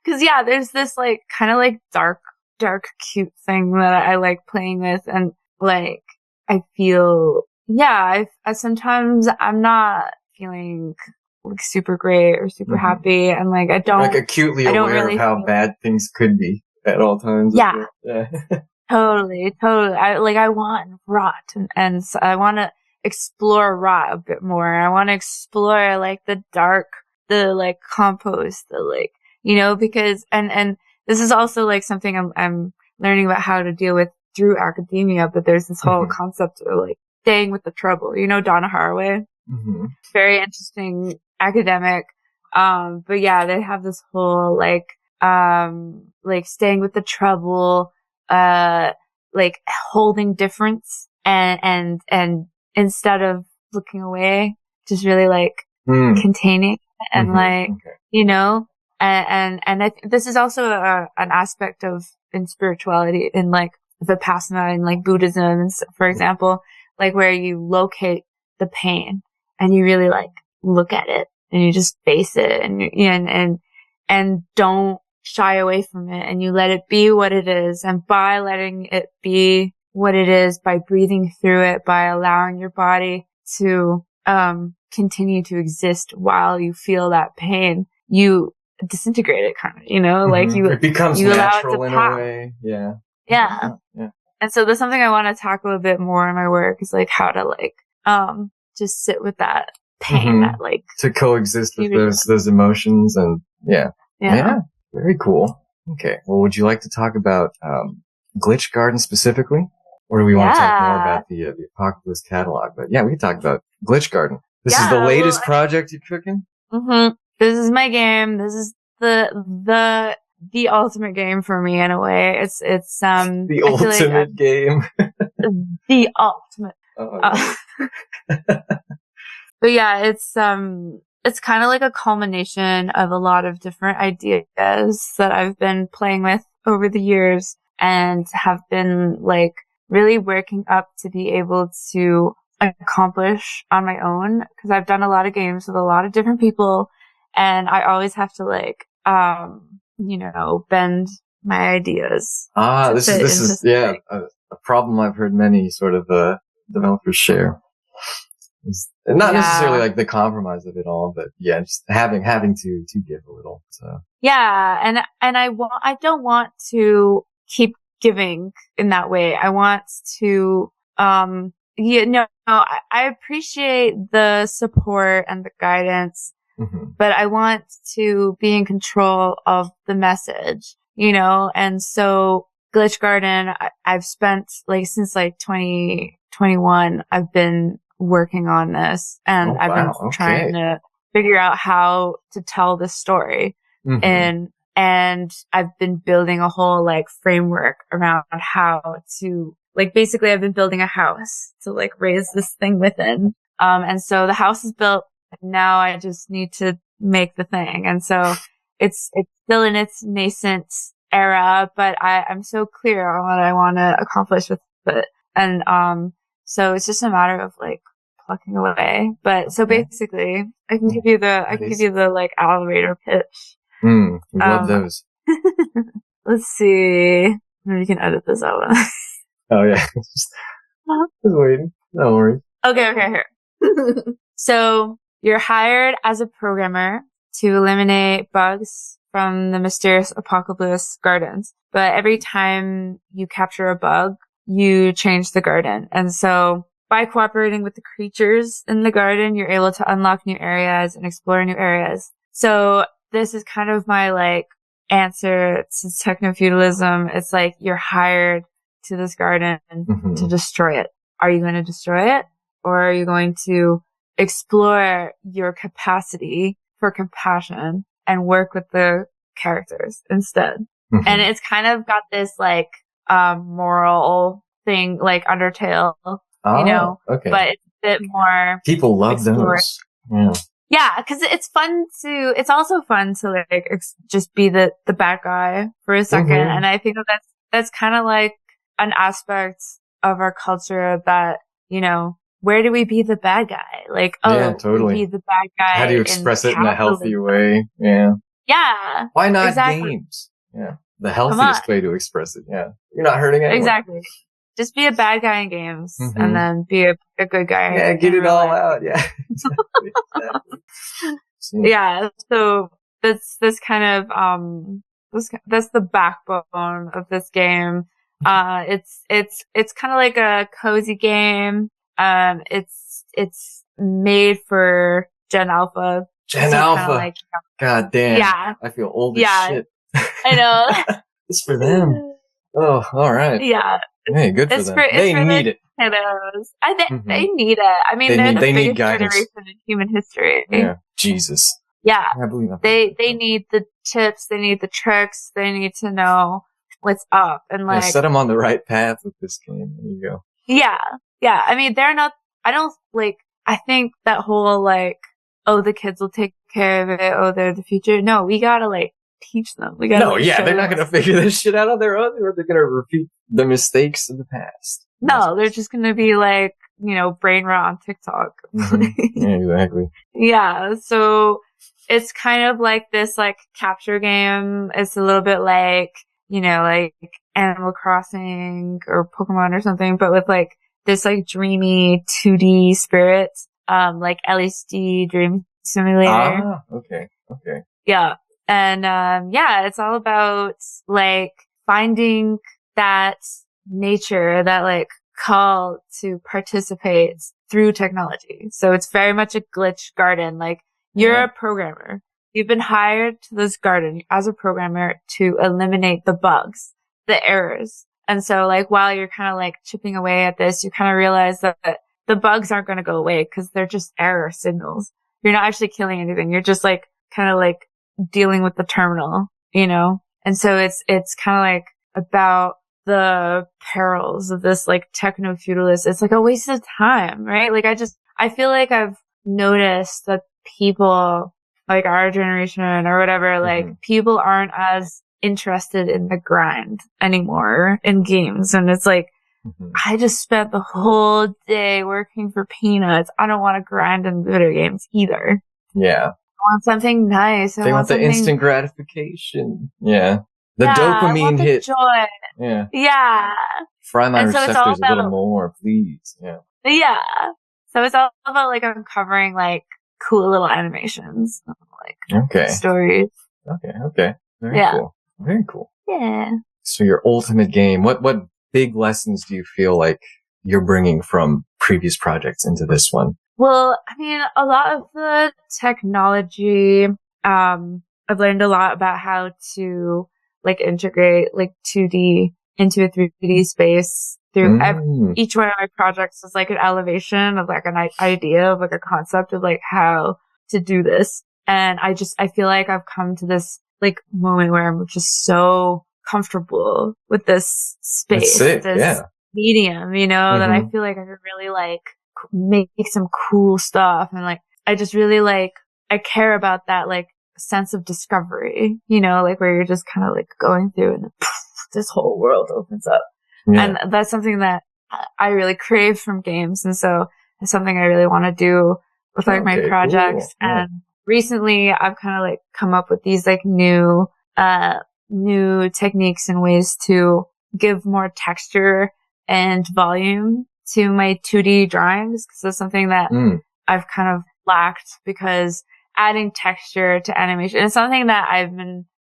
B: Cause yeah, there's this like kind of like dark, cute thing that I like playing with. And like, I feel yeah, I sometimes I'm not feeling like super great or super happy, and like I
A: like acutely
B: don't
A: aware
B: really
A: of how bad things could be at all times.
B: yeah,
A: Yeah.
B: totally. I want rot, and so I want to explore rot a bit more. I want to explore like the dark, the like compost, the like, because, and this is also like something I'm learning about how to deal with through academia, but there's this whole concept of like staying with the trouble, Donna Haraway, very interesting academic. But yeah, they have this whole like staying with the trouble, like holding difference and instead of looking away, just really like containing and like, and this is also an aspect of in spirituality in like Vipassana and like Buddhism, and for example, like where you locate the pain and you really like look at it and you just face it and don't shy away from it, and you let it be what it is. And by letting it be what it is, by breathing through it, by allowing your body to continue to exist while you feel that pain, you disintegrate it kind of, like
A: it becomes
B: you
A: natural
B: allow it to
A: in
B: pass.
A: a way. Yeah.
B: And so there's something I want to tackle a bit more in my work, is like how to like just sit with that pain, that like
A: to coexist with those emotions. And yeah, very cool. Okay, well, would you like to talk about Glitch Garden specifically, or do we want to talk more about the Apocablyss catalog? But yeah, we can talk about Glitch Garden. This is the latest project you're cooking.
B: This is my game. This is the ultimate game for me in a way. It's
A: the ultimate game.
B: The ultimate. But yeah, it's kind of like a culmination of a lot of different ideas that I've been playing with over the years and have been like really working up to be able to accomplish on my own, because I've done a lot of games with a lot of different people, and I always have to like bend my ideas.
A: This is a problem I've heard many sort of developers share. Not necessarily like the compromise of it all, but yeah, just having to give a little. So
B: yeah, and I don't want to keep giving in that way. I want to I appreciate the support and the guidance, but I want to be in control of the message, and so Glitch Garden, I've spent like since like 2021, I've been working on this, and I've been trying to figure out how to tell this story. And I've been building a whole like framework around how to like, basically I've been building a house to like raise this thing within. And so the house is built. Now I just need to make the thing. And so it's still in its nascent era, but I'm so clear on what I want to accomplish with it. And, so it's just a matter of like plucking away. But so basically I can give you the like elevator pitch.
A: We love those.
B: Let's see. Maybe you can edit this out.
A: Oh yeah. Just waiting. Don't worry.
B: Okay, here. So you're hired as a programmer to eliminate bugs from the mysterious Apocablyss gardens. But every time you capture a bug, you change the garden. And so by cooperating with the creatures in the garden, you're able to unlock new areas and explore new areas. So this is kind of my like answer to techno-feudalism. It's like you're hired to this garden to destroy it. Are you going to destroy it, or are you going to explore your capacity for compassion and work with the characters instead? And it's kind of got this like moral thing, like Undertale, but it's a bit more.
A: People love those.
B: Yeah, because it's also fun to like just be the bad guy for a second. And I think that's kind of like an aspect of our culture that, where do we be the bad guy? Like,
A: totally.
B: We be the bad guy.
A: How do you express it in a healthy way? Yeah.
B: Yeah.
A: Why not games? Yeah. The healthiest way to express it. Yeah. You're not hurting anyone.
B: Exactly. just be a bad guy in games
A: Mm-hmm.
B: and then be a good guy.
A: Yeah, get it all
B: life.
A: out. Yeah. Exactly.
B: Yeah. So this kind of, that's the backbone of this game. It's kind of like a cozy game. It's made for Gen Alpha.
A: Gen
B: so
A: Alpha.
B: Like,
A: God damn.
B: Yeah.
A: I feel old as shit.
B: I know.
A: It's for them. Oh, all right.
B: Yeah.
A: Hey, good for them. They need it.
B: Kiddos. They need it. I mean, they're the biggest generation in human history.
A: Yeah. Jesus.
B: Yeah.
A: I believe
B: they need the tips. They need the tricks. They need to know what's up and like
A: set them on the right path with this game. There you go.
B: Yeah. Yeah. I mean, they're not, I don't like, I think that whole like, oh, the kids will take care of it. Oh, they're the future. No, we gotta like teach them. We gotta.
A: No, yeah, they're not gonna figure this shit out on their own, or they're gonna repeat the mistakes of the past.
B: No, they're just gonna be like, brain rot on TikTok.
A: Mm-hmm. Yeah, exactly.
B: Yeah, so it's kind of like this like capture game. It's a little bit like, like Animal Crossing or Pokemon or something, but with like this like dreamy 2D spirit, like LSD Dream Simulator.
A: Ah, okay.
B: Yeah. And, it's all about like finding that nature, that like call to participate through technology. So it's very much a glitch garden. Like you're a programmer. You've been hired to this garden as a programmer to eliminate the bugs, the errors. And so like while you're kind of like chipping away at this, you kind of realize that the bugs aren't going to go away because they're just error signals. You're not actually killing anything. You're just like kind of like dealing with the terminal, And so it's kind of like about the perils of this like techno-feudalist. It's like a waste of time, right? Like I feel like I've noticed that people like our generation or whatever, like people aren't as interested in the grind anymore in games. And it's like, I just spent the whole day working for peanuts. I don't want to grind in video games either.
A: Yeah.
B: I want something nice.
A: They want the instant gratification. Yeah. The dopamine
B: I want the
A: hit.
B: Joy.
A: Yeah.
B: Yeah.
A: Fry my receptors a little more, please. Yeah.
B: Yeah. So it's all about like uncovering like cool little animations, like stories.
A: Okay. Very cool.
B: Yeah.
A: So your ultimate game, what big lessons do you feel like you're bringing from previous projects into this one?
B: Well, I mean, a lot of the technology, I've learned a lot about how to like integrate like 2D into a 3D space through each one of my projects is like an elevation of like an idea of like a concept of like how to do this. And I feel like I've come to this like moment where I'm just so comfortable with this space, this medium, that I feel like I could really like make some cool stuff. And like, I just really like, I care about that like sense of discovery, like where you're just kind of like going through and then, this whole world opens up. Yeah. And that's something that I really crave from games. And so it's something I really want to do with like my projects. Cool. And recently I've kind of like come up with these like new techniques and ways to give more texture and volume to my 2D drawings. Cause that's something that I've kind of lacked because adding texture to animation is something that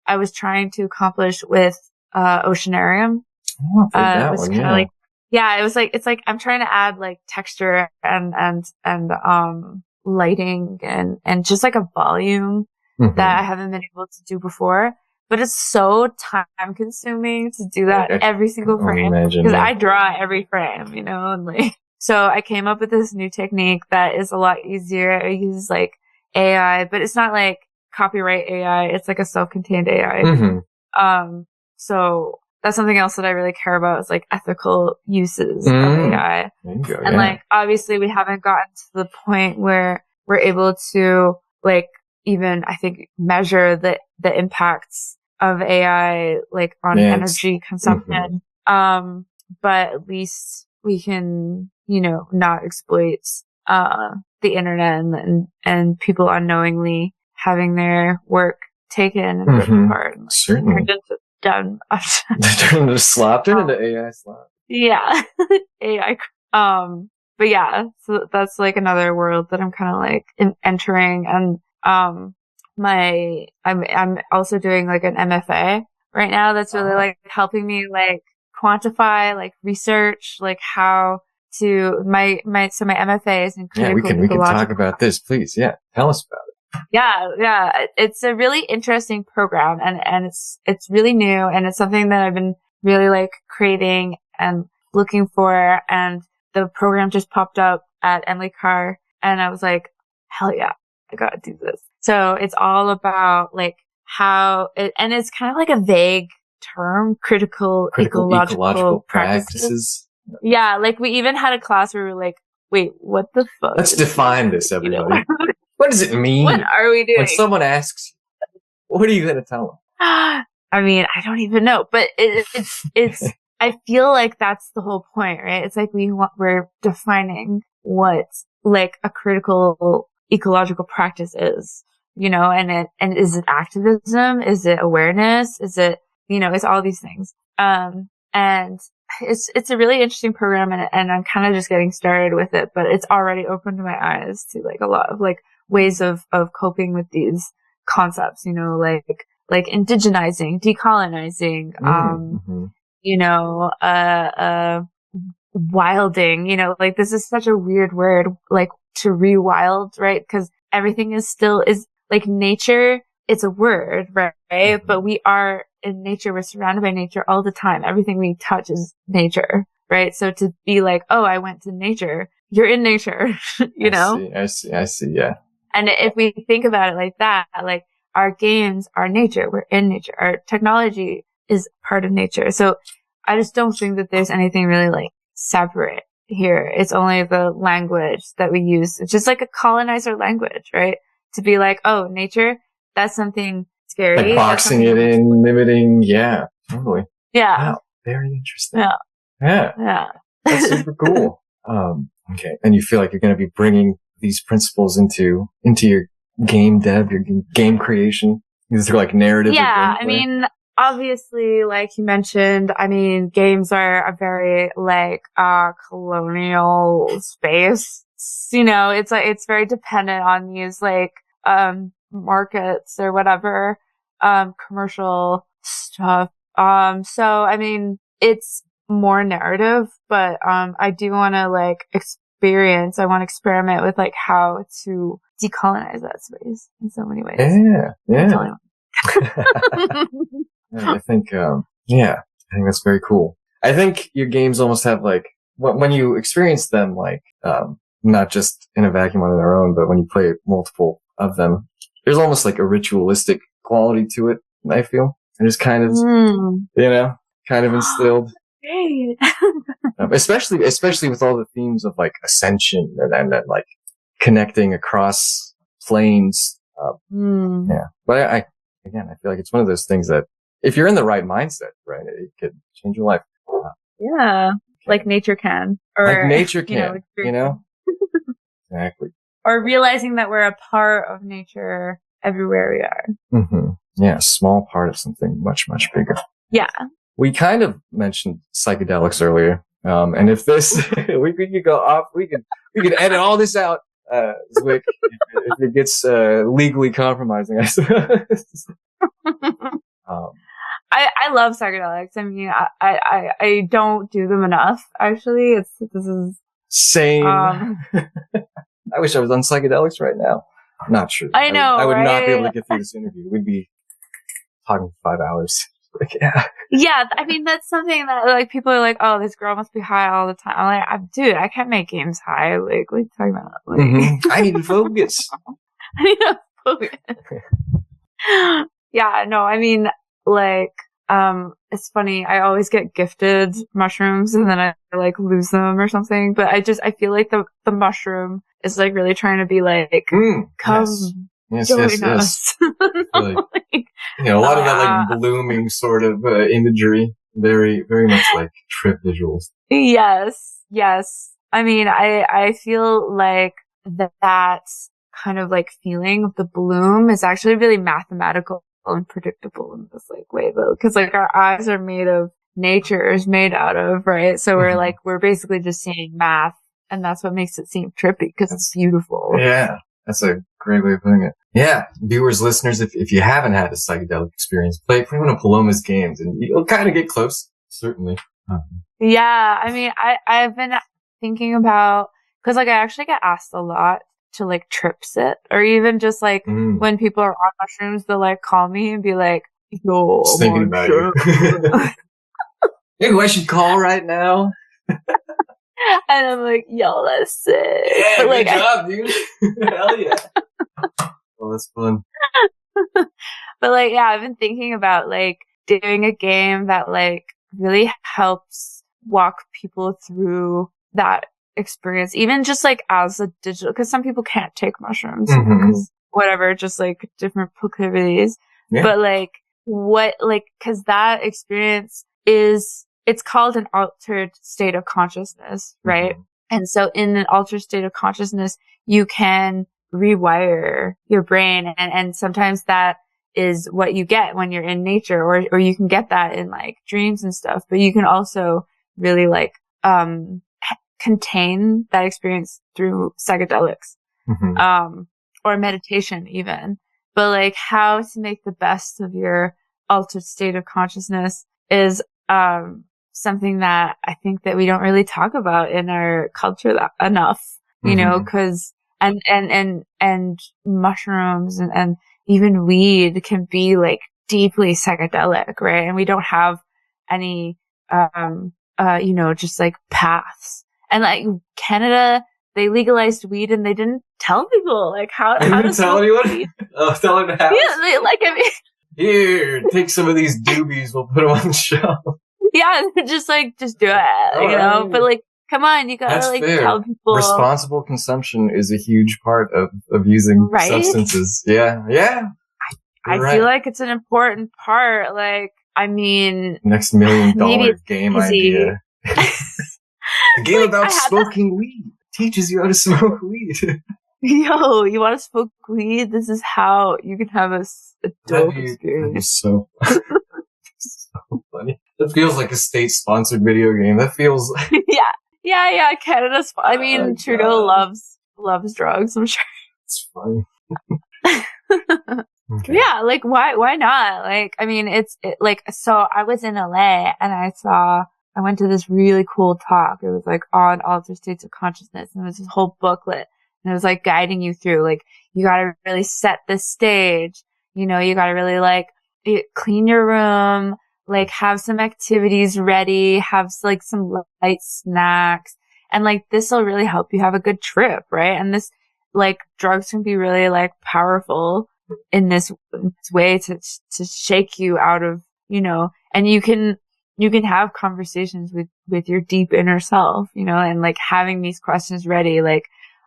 B: I was trying to accomplish with Oceanarium. It was kind of like, it's like I'm trying to add like texture and lighting and just like a volume that I haven't been able to do before. But it's so time consuming to do that every single frame because I draw every frame, and like, so I came up with this new technique that is a lot easier. I use like AI, but it's not like copyright AI. It's like a self-contained AI. So that's something else that I really care about is like ethical uses of AI. And like, obviously we haven't gotten to the point where we're able to like even, I think, measure the impacts of AI, like on energy consumption. But at least we can, not exploit, the internet and people unknowingly having their work taken and ripped apart. And, like,
A: certainly.
B: done.
A: Turned into slop, turned into AI slop.
B: Yeah. AI. But yeah, so that's like another world that I'm kind of like entering. And, I'm also doing like an MFA right now that's really like helping me like quantify, like research, like how to so my MFA is in critical
A: we can talk
B: ecological.
A: about this, please. Yeah. Tell us about it.
B: Yeah. It's a really interesting program and it's really new and it's something that I've been really like creating and looking for. And the program just popped up at Emily Carr and I was like, hell yeah, I gotta do this. So it's all about like and it's kind of like a vague term, critical ecological practices. Yeah. Like we even had a class where we were like, wait, what the fuck?
A: Let's define this, everybody. You know? What does it mean?
B: What are we doing?
A: When someone asks you, what are you going to tell them?
B: I mean, I don't even know, but it's, I feel like that's the whole point, right? It's like we're defining what like a critical ecological practice is, you know, and is it activism? Is it awareness? Is it, you know, it's all these things. And it's a really interesting program and I'm kind of just getting started with it, but it's already opened my eyes to like a lot of like ways of coping with these concepts, you know, like indigenizing, decolonizing, you know, wilding, you know, like this is such a weird word, like to rewild, right? Because everything is like nature. It's a word, right? Mm-hmm. But we are in nature. We're surrounded by nature all the time. Everything we touch is nature, right? So to be like, oh, I went to nature, you're in nature, you know?
A: I see. Yeah.
B: And if we think about it like that, like our games are nature. We're in nature. Our technology is part of nature. So I just don't think that there's anything really like separate here. It's only the language that we use. It's just like a colonizer language, right? To be like, oh, nature, that's something scary.
A: Like boxing it in, limiting. Yeah, totally.
B: Yeah.
A: Wow. Very interesting.
B: Yeah.
A: That's super cool. Okay. And you feel like you're going to be bringing these principles into your game dev, your game creation? These are like narrative.
B: Yeah. I mean, obviously, like you mentioned, I mean, games are a very like, colonial space. You know, it's like, it's very dependent on these like, markets or whatever, commercial stuff. So, I mean, it's more narrative, but, I do want to like I want to experiment with like how to decolonize that space in so many ways.
A: Yeah. I think that's very cool. I think your games almost have like, when you experience them, like, not just in a vacuum on their own, but when you play multiple of them, there's almost like a ritualistic quality to it, I feel. And it's kind of, you know, kind of instilled.
B: Great.
A: Especially with all the themes of like ascension and like connecting across planes. Yeah. But I feel like it's one of those things that if you're in the right mindset, right, it could change your life.
B: Yeah. Like nature can. Or,
A: like nature can, you know? Exactly.
B: Or realizing that we're a part of nature everywhere we are.
A: Mm-hmm. Yeah, a small part of something much, much bigger.
B: Yeah.
A: We kind of mentioned psychedelics earlier. And if this, we could go off, we could edit all this out, Zwick, if it gets, legally compromising, I suppose.
B: I love psychedelics. I mean, I don't do them enough, actually. This is.
A: Same. I wish I was on psychedelics right now. Not sure.
B: I know.
A: I would not be able to get through this interview. We'd be talking for 5 hours. Like, yeah.
B: Yeah. I mean, that's something that like people are like, oh, this girl must be high all the time. I'm like, dude, I can't make games high. Like, what are you talking about? Like,
A: I need to focus.
B: I need to focus. Yeah. No, I mean, like, it's funny. I always get gifted mushrooms and then I like lose them or something. But I feel like the mushroom is like really trying to be like, come join us.
A: Really, like, you know, a lot of that like blooming sort of imagery. Very, very much like trip visuals.
B: Yes. I mean, I feel like that kind of like feeling of the bloom is actually really mathematical and predictable in this like way though, because like our eyes are made of nature is made out of, right? So we're basically just seeing math, and that's what makes it seem trippy because it's beautiful.
A: Yeah, that's a great way of putting it. Yeah, viewers, listeners, if you haven't had a psychedelic experience, play one of Paloma's games, and you'll kind of get close. Certainly.
B: Yeah, I mean, I've been thinking about, because like I actually get asked a lot to like trip sit, or even just like when people are on mushrooms, they'll like call me and be like, "Yo,
A: just thinking about you." Maybe I should call right now.
B: And I'm like, "Yo, that's sick."
A: Yeah,
B: but, like,
A: good job, dude. Hell yeah. Well, that's fun.
B: But like, yeah, I've been thinking about like doing a game that like really helps walk people through that experience, even just like as a digital, because some people can't take mushrooms, because whatever, just like different proclivities. Yeah. But like, because that experience it's called an altered state of consciousness, right? And so in an altered state of consciousness, you can rewire your brain, and sometimes that is what you get when you're in nature, or you can get that in like dreams and stuff, but you can also really like contain that experience through psychedelics, or meditation even. But like, how to make the best of your altered state of consciousness is something that I think that we don't really talk about in our culture enough, you know, because and mushrooms and even weed can be like deeply psychedelic, right? And we don't have any you know, just like paths. And like Canada, they legalized weed and they didn't tell people like how to
A: tell anyone. Oh, tell them to have.
B: Yeah, like I mean,
A: here, take some of these doobies. We'll put them on the shelf.
B: Yeah, just do it, you know. But like, come on, you gotta like tell people.
A: Responsible consumption is a huge part of using substances. Yeah, yeah.
B: I feel like it's an important part. Like, I mean,
A: next $1 million game idea. A game about smoking weed. Teaches you how to smoke weed.
B: Yo, you want to smoke weed? This is how you can have a dope experience.
A: So funny. That feels like a state-sponsored video game. That feels.
B: Yeah. Canada's. I mean, Trudeau loves drugs. I'm sure.
A: It's funny.
B: Okay. Yeah, like why not? Like, I mean, like, so I was in LA and I went to this really cool talk. It was like on altered states of consciousness, and it was this whole booklet, and it was like guiding you through, like, you gotta really set the stage, you know, you gotta really like clean your room, like have some activities ready, have like some light snacks, and like this will really help you have a good trip, right? And this, like, drugs can be really like powerful in this way to shake you out of, you know, and you can have conversations with your deep inner self, you know, and like having these questions ready, like,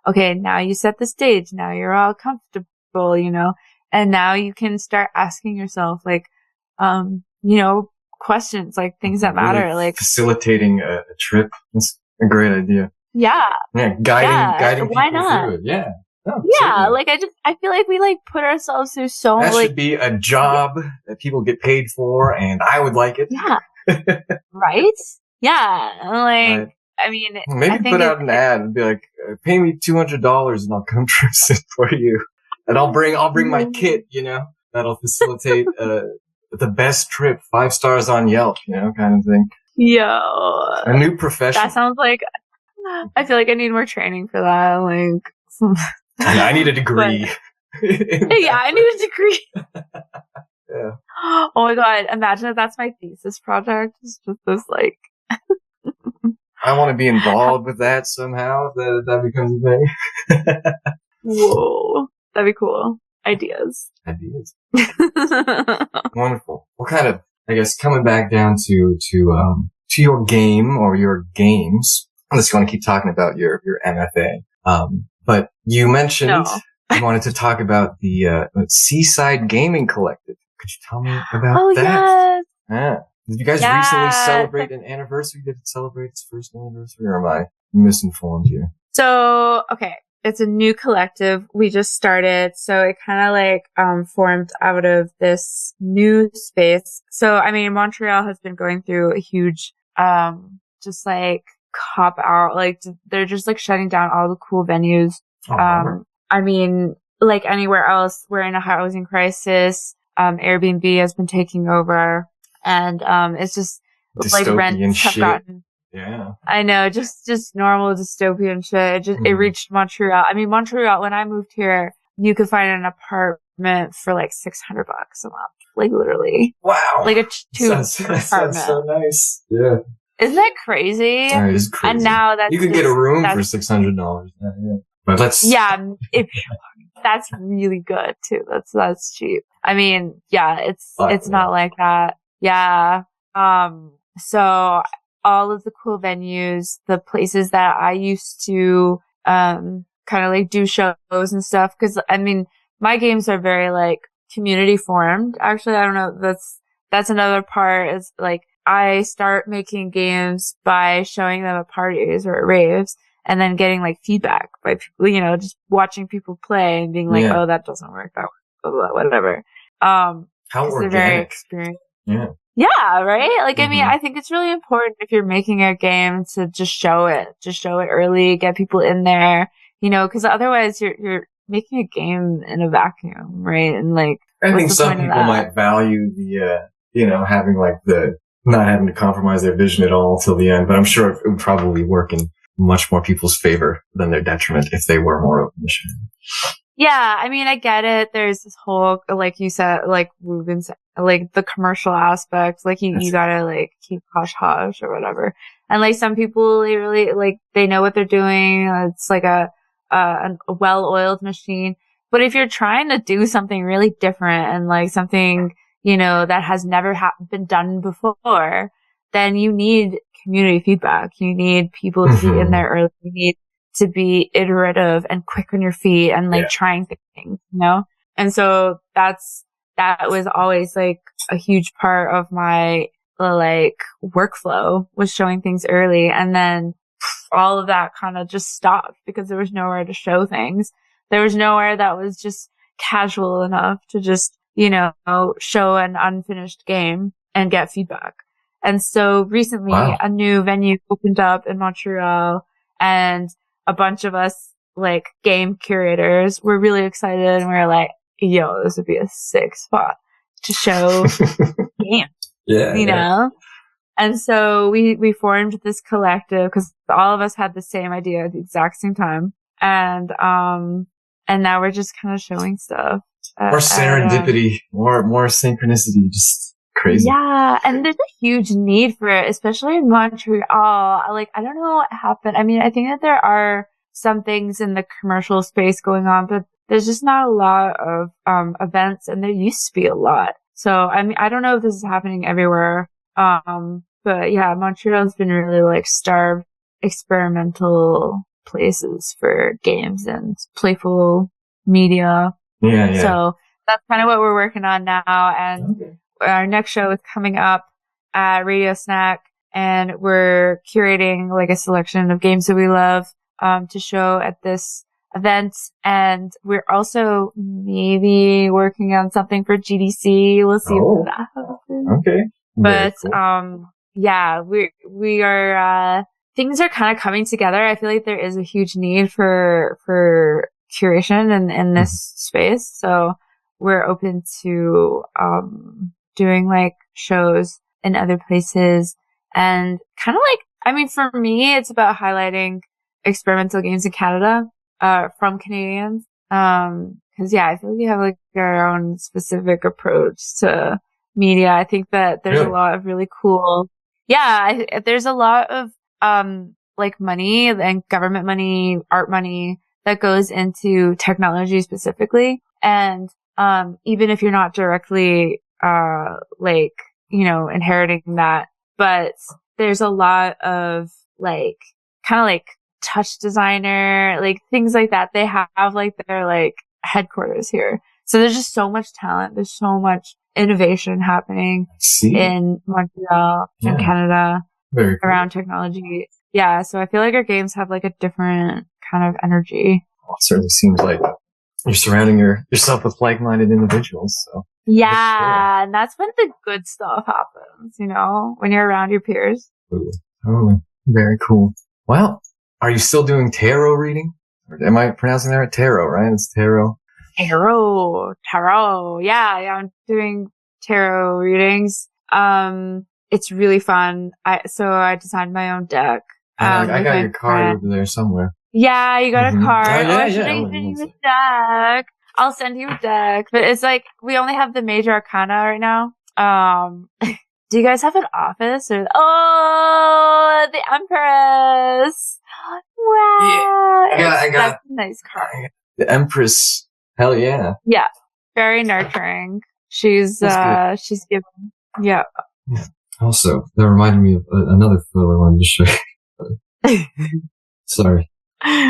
B: okay, now you set the stage, now you're all comfortable, you know, and now you can start asking yourself like, you know, questions, like things that matter, really, like
A: facilitating a trip. It's a great idea.
B: Yeah.
A: Yeah. Guiding
B: why
A: people
B: not?
A: through it. Yeah. Oh,
B: yeah, certainly. Like I feel like we like put ourselves through so much.
A: That should be a job that people get paid for, and I would like it.
B: Yeah. Right? Yeah. Like, I mean,
A: maybe put out an ad and be like, pay me $200 and I'll come trip sit for you. And I'll bring my kit, you know, that'll facilitate, the best trip, 5 stars on Yelp, you know, kind of thing.
B: Yo.
A: A new profession.
B: That sounds like, I feel like I need more training for that. Like,
A: I need a degree.
B: Yeah, I need a degree.
A: Yeah.
B: Oh my god, imagine if that's my thesis project. It's just this, like...
A: I want to be involved with that somehow, that becomes a thing.
B: Whoa. That'd be cool. Ideas.
A: Wonderful. What kind of, I guess, coming back down to your game or your games, I'm just going to keep talking about your MFA. But you mentioned you wanted to talk about the Seaside Gaming Collective. Could you tell me about that?
B: Yes.
A: Yeah. Did you guys recently celebrate an anniversary? Did it celebrate its first anniversary, or am I misinformed here?
B: So, okay. it's a new collective. We just started. So it kind of like, formed out of this new space. So, I mean, Montreal has been going through a huge, just like cop out. Like they're just like shutting down all the cool venues. I mean, like anywhere else, we're in a housing crisis. Airbnb has been taking over, and it's just like
A: Dystopian
B: rents have
A: shit.
B: gotten.
A: Yeah.
B: I know, just normal dystopian shit. It reached Montreal. I mean, Montreal, when I moved here, you could find an apartment for like $600 a month. Like literally.
A: Wow.
B: Like a
A: That sounds so nice. Yeah.
B: Isn't that crazy?
A: That is crazy.
B: And now that's
A: you could get a room for $600. Yeah. But that's really good too. That's cheap. I mean, yeah, it's not like that. Yeah. So all of the cool venues, the places that I used to, kind of like do shows and stuff. Cause I mean, my games are very like community formed. Actually, I don't know. That's another part is like, I start making games by showing them at parties or at raves and then getting like feedback by people, you know, just watching people play and being like, oh, that doesn't work. That blah, blah, blah, whatever. How organic.
B: They're very experienced.
A: Yeah.
B: Yeah, right? Like, I mean, I think it's really important if you're making a game to just show it early, get people in there, you know, because otherwise you're making a game in a vacuum, right? And like,
A: I think some people might value the, you know, having like not having to compromise their vision at all till the end, but I'm sure it would probably work in much more people's favor than their detriment if they were more open to sharing.
B: Yeah, I mean, I get it. There's this whole, like you said, like we've been saying, like the commercial aspect, like you gotta like keep hush hush or whatever. And like some people, they really like they know what they're doing. It's like a well-oiled machine. But if you're trying to do something really different and like something, you know, that has never been done before, then you need community feedback. You need people to be in there early. You need to be iterative and quick on your feet and like trying things, you know? And so that was always like a huge part of my like workflow was showing things early. And then all of that kind of just stopped because there was nowhere to show things. There was nowhere that was just casual enough to just, you know, show an unfinished game and get feedback. And so recently a new venue opened up in Montreal and a bunch of us, like game curators, were really excited and we were like, yo, this would be a sick spot to show games, you know? And so we formed this collective because all of us had the same idea at the exact same time. And now we're just kind of showing stuff.
A: More serendipity, more synchronicity, just crazy.
B: Yeah, and there's a huge need for it, especially in Montreal. Like, I don't know what happened. I mean, I think that there are some things in the commercial space going on, but there's just not a lot of events, and there used to be a lot. So, I mean, I don't know if this is happening everywhere. But yeah, Montreal's been really like starved experimental places for games and playful media.
A: Yeah.
B: So that's kind of what we're working on now. And our next show is coming up at Radio Snack, and we're curating like a selection of games that we love to show at this event. And we're also maybe working on something for GDC. We'll see if that happens.
A: Okay.
B: But yeah, we are things are kind of coming together. I feel like there is a huge need for curation in this space. So we're open to doing like shows in other places, and kind of like, I mean, for me, it's about highlighting experimental games in Canada from Canadians. Because yeah, I feel like we have like our own specific approach to media. I think that there's a lot of really cool. Yeah, there's a lot of like money and government money, art money that goes into technology specifically, and even if you're not directly like, you know, inheriting that, but there's a lot of like kind of like touch designer, like things like that. They have like their like headquarters here. So there's just so much talent. There's so much innovation happening in Montreal and Canada around technology. Yeah. So I feel like our games have like a different kind of energy.
A: Well, it certainly seems like you're surrounding yourself with like-minded individuals. So
B: Yeah, and that's when the good stuff happens, when you're around your peers.
A: Totally. Very cool. Well, are you still doing tarot reading? Or am I pronouncing that right? Tarot, right? It's tarot.
B: Tarot. Yeah, I'm doing tarot readings. It's really fun. So I designed my own deck.
A: I got your card over there somewhere.
B: Yeah, you got a card.
A: Oh, yeah,
B: I should have given you a deck. I'll send you a deck. But it's like, we only have the major arcana right now. Do you guys have an office? Oh, the Empress. Wow.
A: Yeah,
B: That's a nice card.
A: The Empress. Hell yeah.
B: Yeah. Very nurturing. She's given. Yeah.
A: Also, that reminded me of another photo I wanted to show you. Sorry. Oh,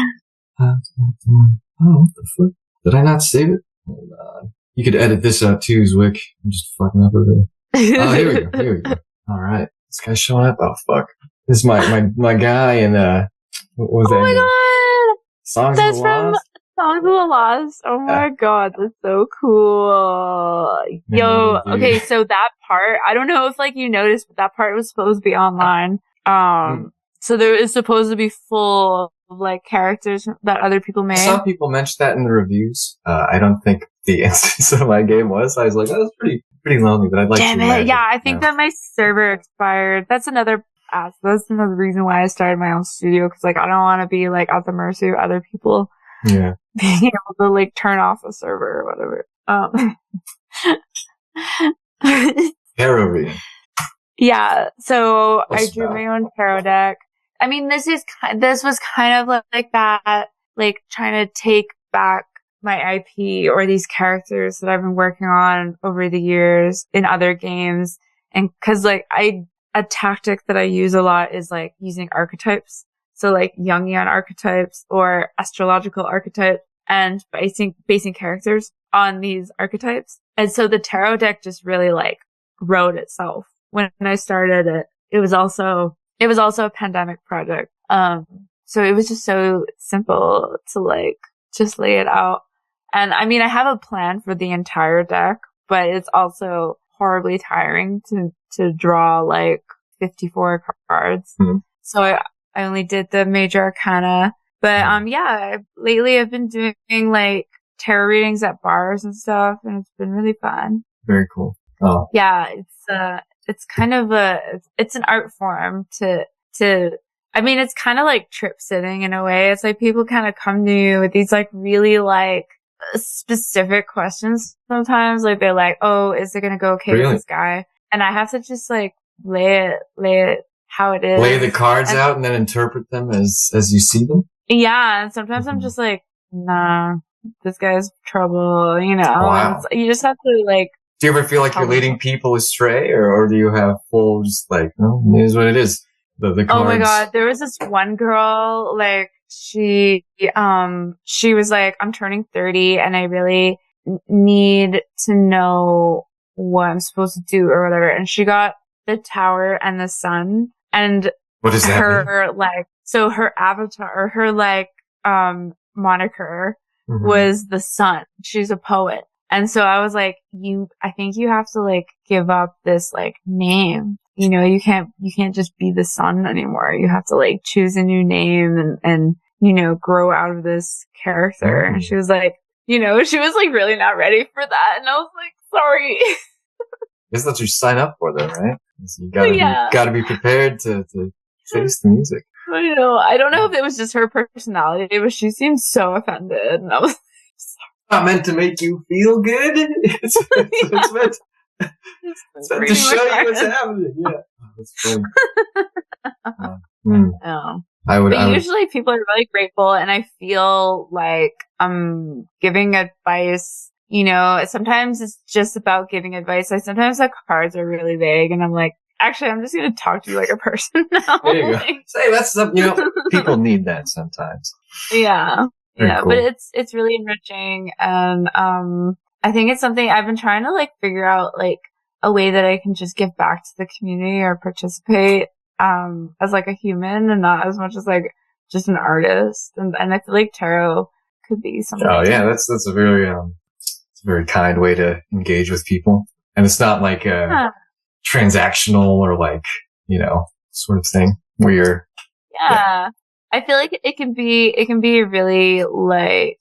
A: what the fuck? Did I not save it? Oh, God. You could edit this out too, Zwick. I'm just fucking up over there. Oh, here we go. Alright. This guy's showing up. Oh, fuck. This is my guy in, what was that?
B: Oh my god!
A: Songs
B: That's
A: of the Lost?
B: Songs of the Lost. Oh my god, that's so cool. Yo, okay, so that part, I don't know if you noticed, but that part was supposed to be online. So there is supposed to be full of characters that other people made.
A: Some people mentioned that in the reviews. I don't think the instance of my game was. I was like, that was pretty lonely, but I'd like to imagine.
B: Yeah, I think that my server expired. That's another reason why I started my own studio, because I don't want to be at the mercy of other people.
A: Yeah.
B: Being able to turn off a server or whatever.
A: Tarot reading.
B: Yeah, so I drew my own tarot deck. I mean, this was kind of like that, trying to take back my IP or these characters that I've been working on over the years in other games. And cause a tactic that I use a lot is using archetypes. So Jungian archetypes or astrological archetypes, and basing characters on these archetypes. And so the tarot deck just really wrote itself. When I started it, it was also a pandemic project. So it was just so simple to just lay it out. And I mean, I have a plan for the entire deck, but it's also horribly tiring to draw 54 cards.
A: Mm-hmm.
B: So I only did the major arcana. But yeah, lately I've been doing tarot readings at bars and stuff, and it's been really fun.
A: Very cool. Oh.
B: Yeah, it's kind of it's an art form I mean, it's kind of like trip sitting in a way. It's people kind of come to you with these really specific questions sometimes. They're oh, is it going to go okay with this guy? And I have to just lay it how it is.
A: Lay the cards out and then interpret them as you see them?
B: Yeah, and sometimes I'm just nah, this guy's trouble,
A: Wow.
B: You just have to
A: do you ever feel you're leading people astray, or do you have full just no, it is what it is? The cards.
B: Oh my god, there was this one girl, she was I'm turning 30 and I really need to know what I'm supposed to do or whatever. And she got the Tower and the Sun, and
A: what does that
B: mean? So her avatar, or her moniker was the Sun. She's a poet. And so I was I think you have to give up this name. You can't just be the Sun anymore. You have to choose a new name and grow out of this character. And she was she was really not ready for that. And I was sorry.
A: I guess that's what you sign up for though, right? So you gotta be prepared to face the music.
B: I know. I don't know if it was just her personality, but she seemed so offended. And I was
A: not meant to make you feel good. It's meant to show you what's happening. Yeah, that's funny.
B: But usually people are really grateful, and I feel I'm giving advice. Sometimes it's just about giving advice. Sometimes the cards are really vague, and I'm actually, I'm just going to talk to you like a person now.
A: There you go. Say that's something, people need that sometimes.
B: Yeah.
A: Very
B: yeah,
A: cool.
B: But it's really enriching, and I think it's something I've been trying to figure out a way that I can just give back to the community or participate as a human, and not as much as just an artist. And I feel tarot could be something.
A: Oh yeah, that's a very kind way to engage with people, and it's not like transactional or like sort of thing where you're.
B: Yeah. I feel like it can be really like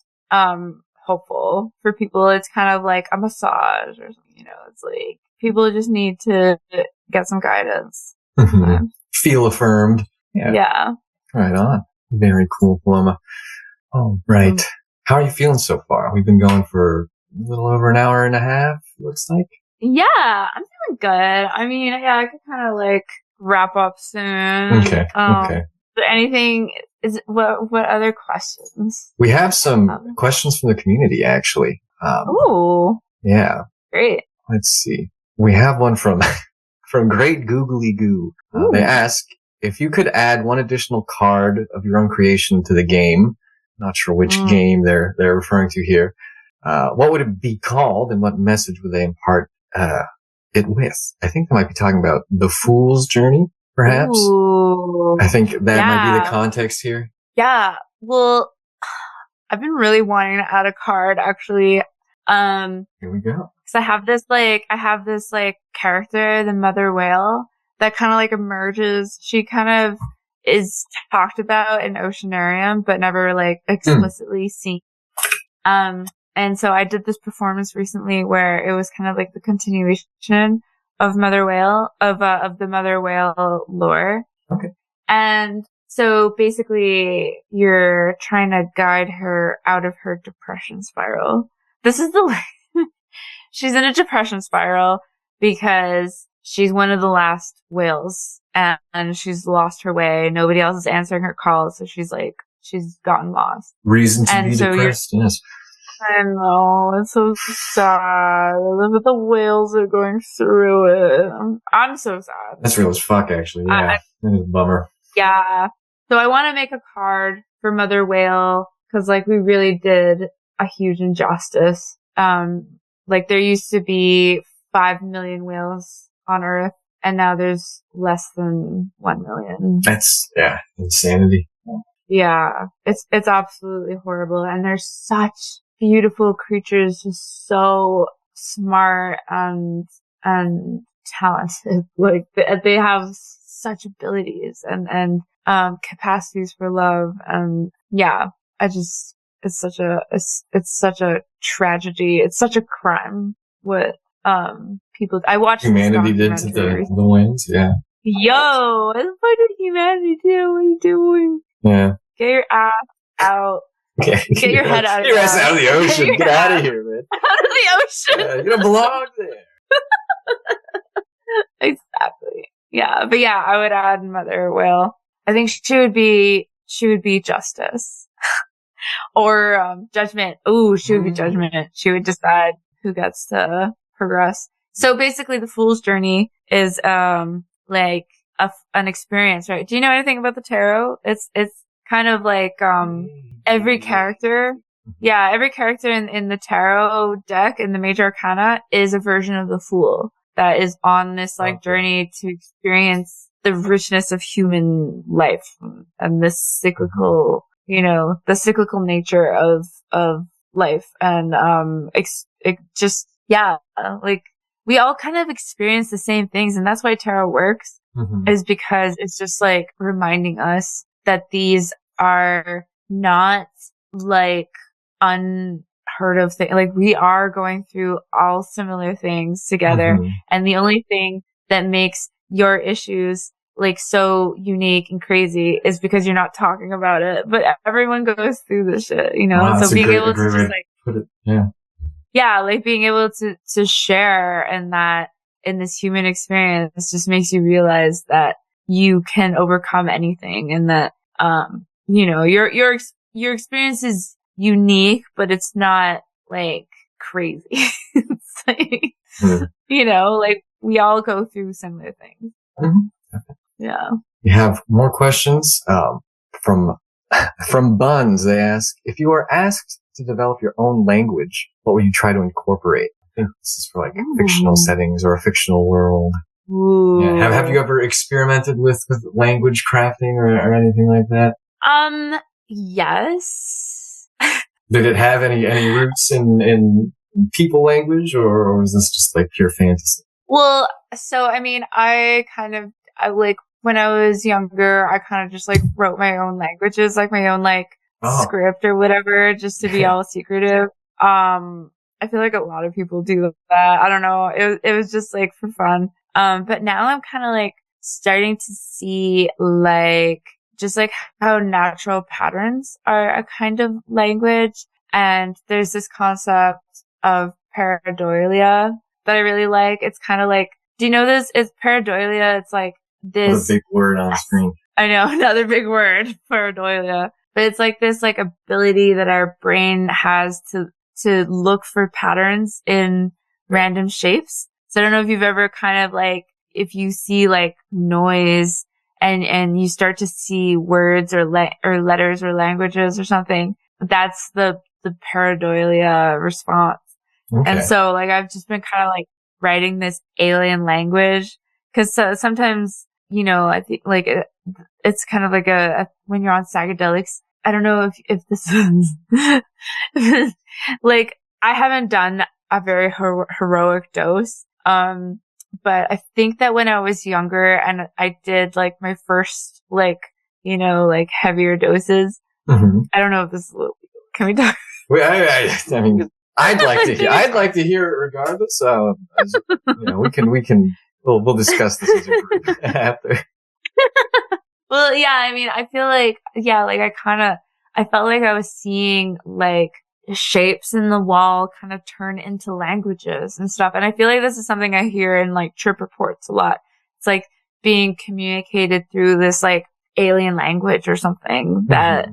B: hopeful for people. It's kind of like a massage or something, it's like people just need to get some guidance.
A: Feel affirmed.
B: Yeah.
A: Right on. Very cool, Paloma. Oh, right. How are you feeling so far? We've been going for a little over an hour and a half, looks like.
B: Yeah, I'm feeling good. I mean, yeah, I could kind of like wrap up soon.
A: Okay. Okay.
B: Anything what other questions?
A: We have some questions from the community, actually.
B: Ooh.
A: Yeah.
B: Great.
A: Let's see. We have one from Great Googly Goo. They ask if you could add one additional card of your own creation to the game. Not sure which game they're referring to here. What would it be called, and what message would they impart it with? I think they might be talking about the Fool's Journey, perhaps.
B: Ooh.
A: I think that might be the context here.
B: Yeah. Well, I've been really wanting to add a card, actually.
A: Here we go.
B: Because I have this character, the mother whale, that kind of like emerges. She kind of is talked about in Oceanarium, but never like explicitly seen. And so I did this performance recently where it was kind of like the continuation of Mother Whale, of the Mother Whale lore.
A: Okay.
B: And so basically you're trying to guide her out of her depression spiral. This is she's in a depression spiral because she's one of the last whales and she's lost her way. Nobody else is answering her calls. So she's gotten lost.
A: Reason to be depressed, yes.
B: I know, it's so sad. The whales are going through it. I'm so sad.
A: That's real as fuck, actually. Yeah, that is a bummer.
B: Yeah. So I want to make a card for Mother Whale because, like, we really did a huge injustice. Like, there used to be 5 million whales on Earth, and now there's less than 1 million.
A: That's insanity.
B: Yeah, it's absolutely horrible, and they're such beautiful creatures, just so smart and talented. Like they have such abilities and capacities for love, and it's such a tragedy. It's such a crime what people. I watched
A: humanity did to the winds. Yeah.
B: Yo, what the fuck did humanity do? What are you doing?
A: Yeah.
B: Get your ass out.
A: Okay.
B: Get your head out of
A: your ass out of the ocean. Get out of here, man.
B: Out of the ocean.
A: You don't belong there.
B: Exactly. Yeah, but yeah, I would add Mother Whale. I think she would be Justice. Or Judgment. Ooh, she would be Judgment. She would decide who gets to progress. So basically the Fool's Journey is like an experience, right? Do you know anything about the tarot? It's kind of like every character in the tarot deck in the major arcana is a version of the Fool that is on this journey to experience the richness of human life and this cyclical, the cyclical nature of life. And like we all kind of experience the same things, and that's why tarot works. Is because it's just like reminding us that these are not like unheard of things. Like we are going through all similar things together. And the only thing that makes your issues like so unique and crazy is because you're not talking about it. But everyone goes through this shit,
A: Wow,
B: so being able to just
A: like put it,
B: like being able to share in this human experience just makes you realize that you can overcome anything, and that your experience is unique, but it's not like crazy. It's like like we all go through similar things. Yeah.
A: We have more questions from Buns. They ask, if you are asked to develop your own language, what would you try to incorporate? I think this is for like fictional settings or a fictional world.
B: Ooh.
A: Yeah. Have you ever experimented with language crafting or anything like that?
B: Yes.
A: Did it have any roots in people language, or was this just like pure fantasy?
B: Well, so I mean, I like when I was younger, I kind of just like wrote my own languages, like my own like script or whatever, just to be all secretive. I feel like a lot of people do that. I don't know. It was just like for fun. But now I'm kind of like starting to see like just like how natural patterns are a kind of language. And there's this concept of pareidolia that I really like. It's kind of like, do you know this? It's pareidolia. It's like this.
A: What a big word on the screen.
B: I know, another big word, pareidolia. But it's like this like ability that our brain has to look for patterns in random shapes. So I don't know if you've ever kind of like, if you see like noise and you start to see words or letters or languages or something, that's the pareidolia response. Okay. And so like I've just been kind of like writing this alien language because sometimes, you know, I think like it's kind of like when you're on psychedelics. I don't know if this is like I haven't done a very heroic dose. But I think that when I was younger and I did like my first like, you know, like heavier doses. Mm-hmm. I don't know if this can we talk?
A: Wait, I mean, I'd like to hear it regardless. As, you know, we'll discuss this as a group after.
B: Well, yeah, I mean, I feel like, yeah, like I felt like I was seeing like shapes in the wall kind of turn into languages and stuff. And I feel like this is something I hear in like trip reports a lot. It's like being communicated through this like alien language or something that,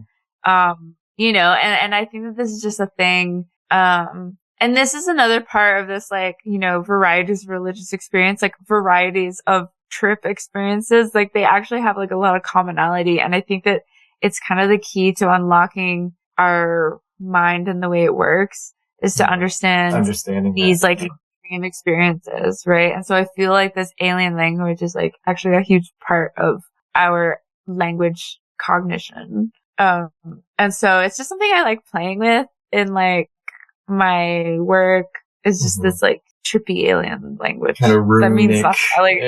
B: you know, and I think that this is just a thing. And this is another part of this, like, you know, varieties of religious experience, like varieties of trip experiences. Like they actually have like a lot of commonality. And I think that it's kind of the key to unlocking our mind and the way it works is to understanding these like extreme experiences, right? And so I feel like this alien language is like actually a huge part of our language cognition. And so it's just something I like playing with in like my work is just this like trippy alien language.
A: Kind of runic. That means stuff.
B: Like,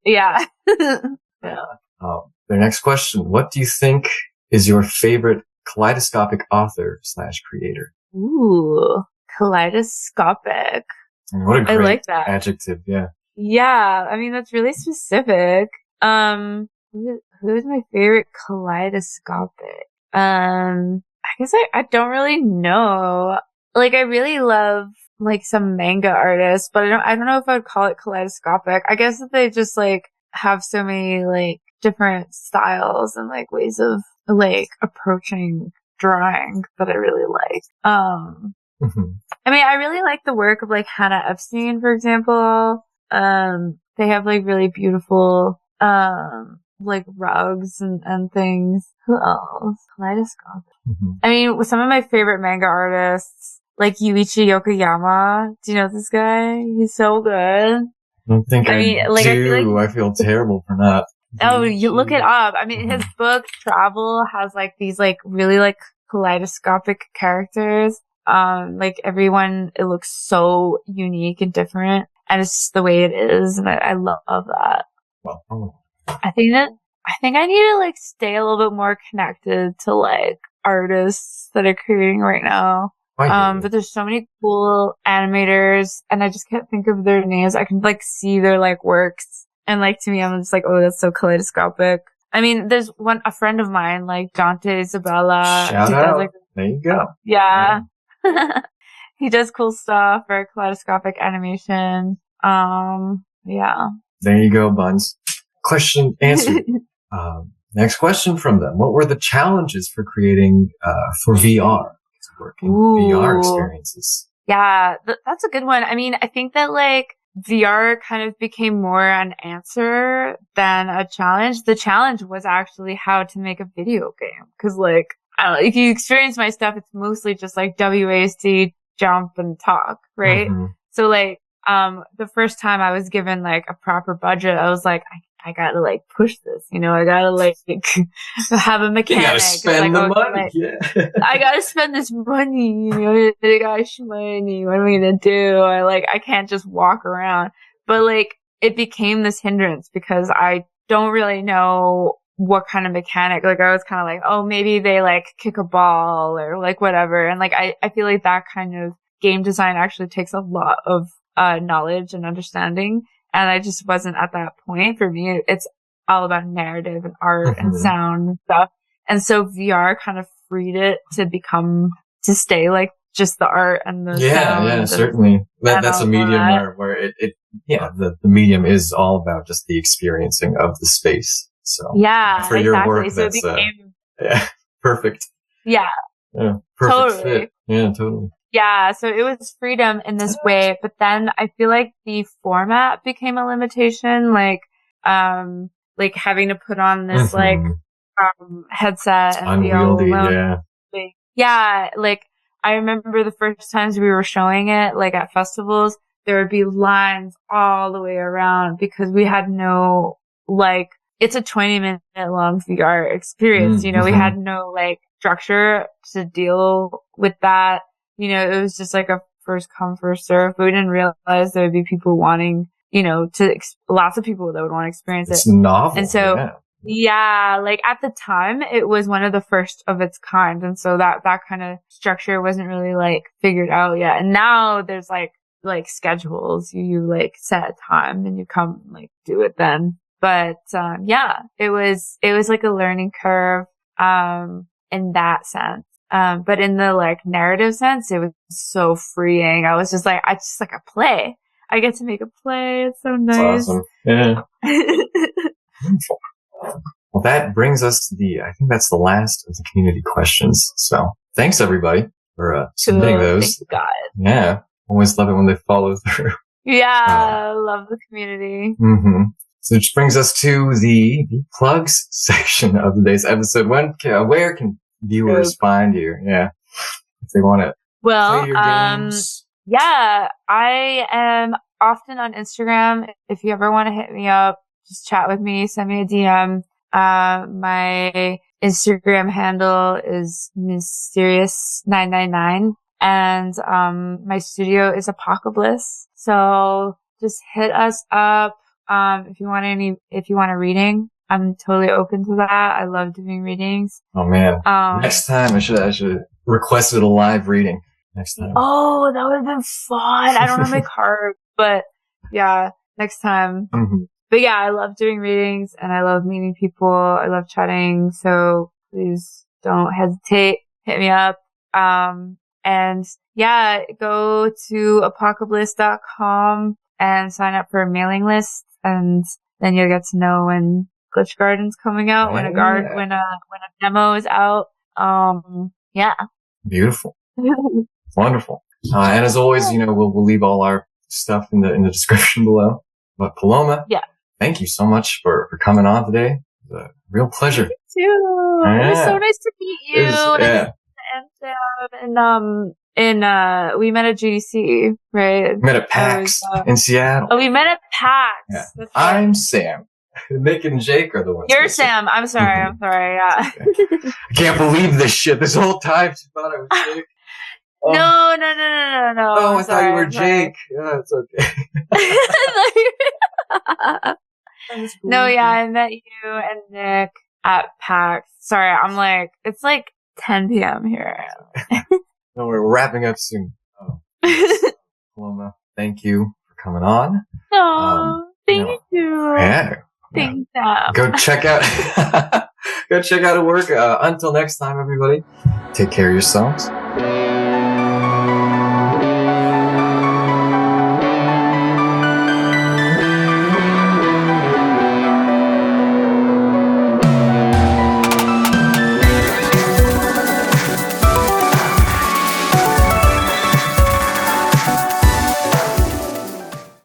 B: yeah.
A: The next question. What do you think is your favorite kaleidoscopic author / creator?
B: Ooh, kaleidoscopic.
A: What a great
B: I like that
A: adjective. Yeah.
B: Yeah. I mean, that's really specific. Who's my favorite kaleidoscopic? I guess I don't really know. Like, I really love like some manga artists, but I don't know if I'd call it kaleidoscopic. I guess that they just like have so many like different styles and like ways of like approaching drawing that I really like. I mean, I really like the work of like Hannah Epstein, for example. They have like really beautiful, like rugs and things. Who else? Kaleidoscope. I mean, with some of my favorite manga artists, like Yuichi Yokoyama. Do you know this guy? He's so good.
A: I don't think I do. I feel terrible for not.
B: Oh, you look it up. I mean, his book Travel has like these like really like kaleidoscopic characters. Like everyone, it looks so unique and different, and it's just the way it is, and I love that.
A: Well,
B: I think I need to like stay a little bit more connected to like artists that are creating right now. But there's so many cool animators, and I just can't think of their names. I can like see their like works, and like to me, I'm just like, oh, that's so kaleidoscopic. I mean, there's a friend of mine, like Dante Isabella.
A: Shout out. Like, there you go.
B: Yeah. He does cool stuff for kaleidoscopic animation. Yeah.
A: There you go, Buns. Question answered. Next question from them. What were the challenges for creating, for VR? Working VR experiences.
B: Yeah, that's a good one. I mean, I think that like VR kind of became more an answer than a challenge. The challenge was actually how to make a video game. Cause like, I don't know, if you experience my stuff, it's mostly just like WASD, jump and talk, right? So like, the first time I was given like a proper budget, I was like, I gotta like push this, you know, I gotta like have a mechanic.
A: You gotta spend the money. Yeah.
B: I gotta spend this money, you know, I got money. What am I gonna do? I can't just walk around. But like, it became this hindrance because I don't really know what kind of mechanic. Like, I was kind of like, oh, maybe they like kick a ball or like whatever. And like, I feel like that kind of game design actually takes a lot of knowledge and understanding. And I just wasn't at that point. For me, it's all about narrative and art and sound and stuff. And so VR kind of freed it to stay like just the art and the sound.
A: Yeah, certainly. That's a medium where the medium is all about just the experiencing of the space. So for your work, so that's perfect.
B: Yeah.
A: Perfect fit. Yeah, totally.
B: Yeah, so it was freedom in this way, but then I feel like the format became a limitation, like having to put on this headset and be all alone. Yeah, like I remember the first times we were showing it, like at festivals, there would be lines all the way around because we had no, like, it's a 20-minute long VR experience, you know, we had no like structure to deal with that. You know, it was just like a first come, first serve, but we didn't realize there would be people wanting, you know, lots of people that would want to experience it.
A: It's novel.
B: And so, like at the time, it was one of the first of its kind. And so that kind of structure wasn't really like figured out yet. And now there's like schedules. You like set a time and you come like do it then. But, it was like a learning curve, in that sense. But in the like narrative sense, it was so freeing. I was just like, a play. I get to make a play. It's so nice.
A: That's awesome. Yeah. Well, that brings us to I think that's the last of the community questions. So thanks everybody for submitting those.
B: Thank God.
A: Yeah. Always love it when they follow through.
B: Yeah. I love the community.
A: So which brings us to the plugs section of today's episode. Where can viewers find you? Yeah. If they want to play your games.
B: Yeah, I am often on Instagram. If you ever want to hit me up, just chat with me, send me a DM. My Instagram handle is mysterious999 and, my studio is Apocablyss. So just hit us up. If you want a reading, I'm totally open to that. I love doing readings.
A: Oh man. Next time I should requested a live reading next time.
B: Oh, that would have been fun. I don't have my card, but yeah, next time. But yeah, I love doing readings and I love meeting people. I love chatting. So please don't hesitate. Hit me up. And yeah, go to apocablyss.com and sign up for a mailing list, and then you'll get to know when Glitch Garden's coming out, when a demo is out. Yeah.
A: Beautiful. Wonderful. And as always, you know, we'll leave all our stuff in the description below. But Paloma, thank you so much for coming on today. It was a real pleasure.
B: You too. Yeah. It was so nice to meet you. And we met at GDC, right?
A: We met at PAX in Seattle.
B: Oh, we met at PAX.
A: Yeah. I'm Sam. Nick and Jake are the ones.
B: You're Sam. I'm sorry. I'm sorry. Yeah.
A: I can't believe this shit. This whole time she thought I was Jake.
B: No.
A: Oh, I thought you were Jake. Yeah, it's okay.
B: No, yeah, I met you and Nick at PAX. Sorry, I'm like, it's like 10 p.m. here.
A: No, we're wrapping up soon. Paloma, thank you for coming on.
B: No, thank you.
A: Yeah.
B: Thanks.
A: Go check out her work. Until next time, everybody, take care of yourselves.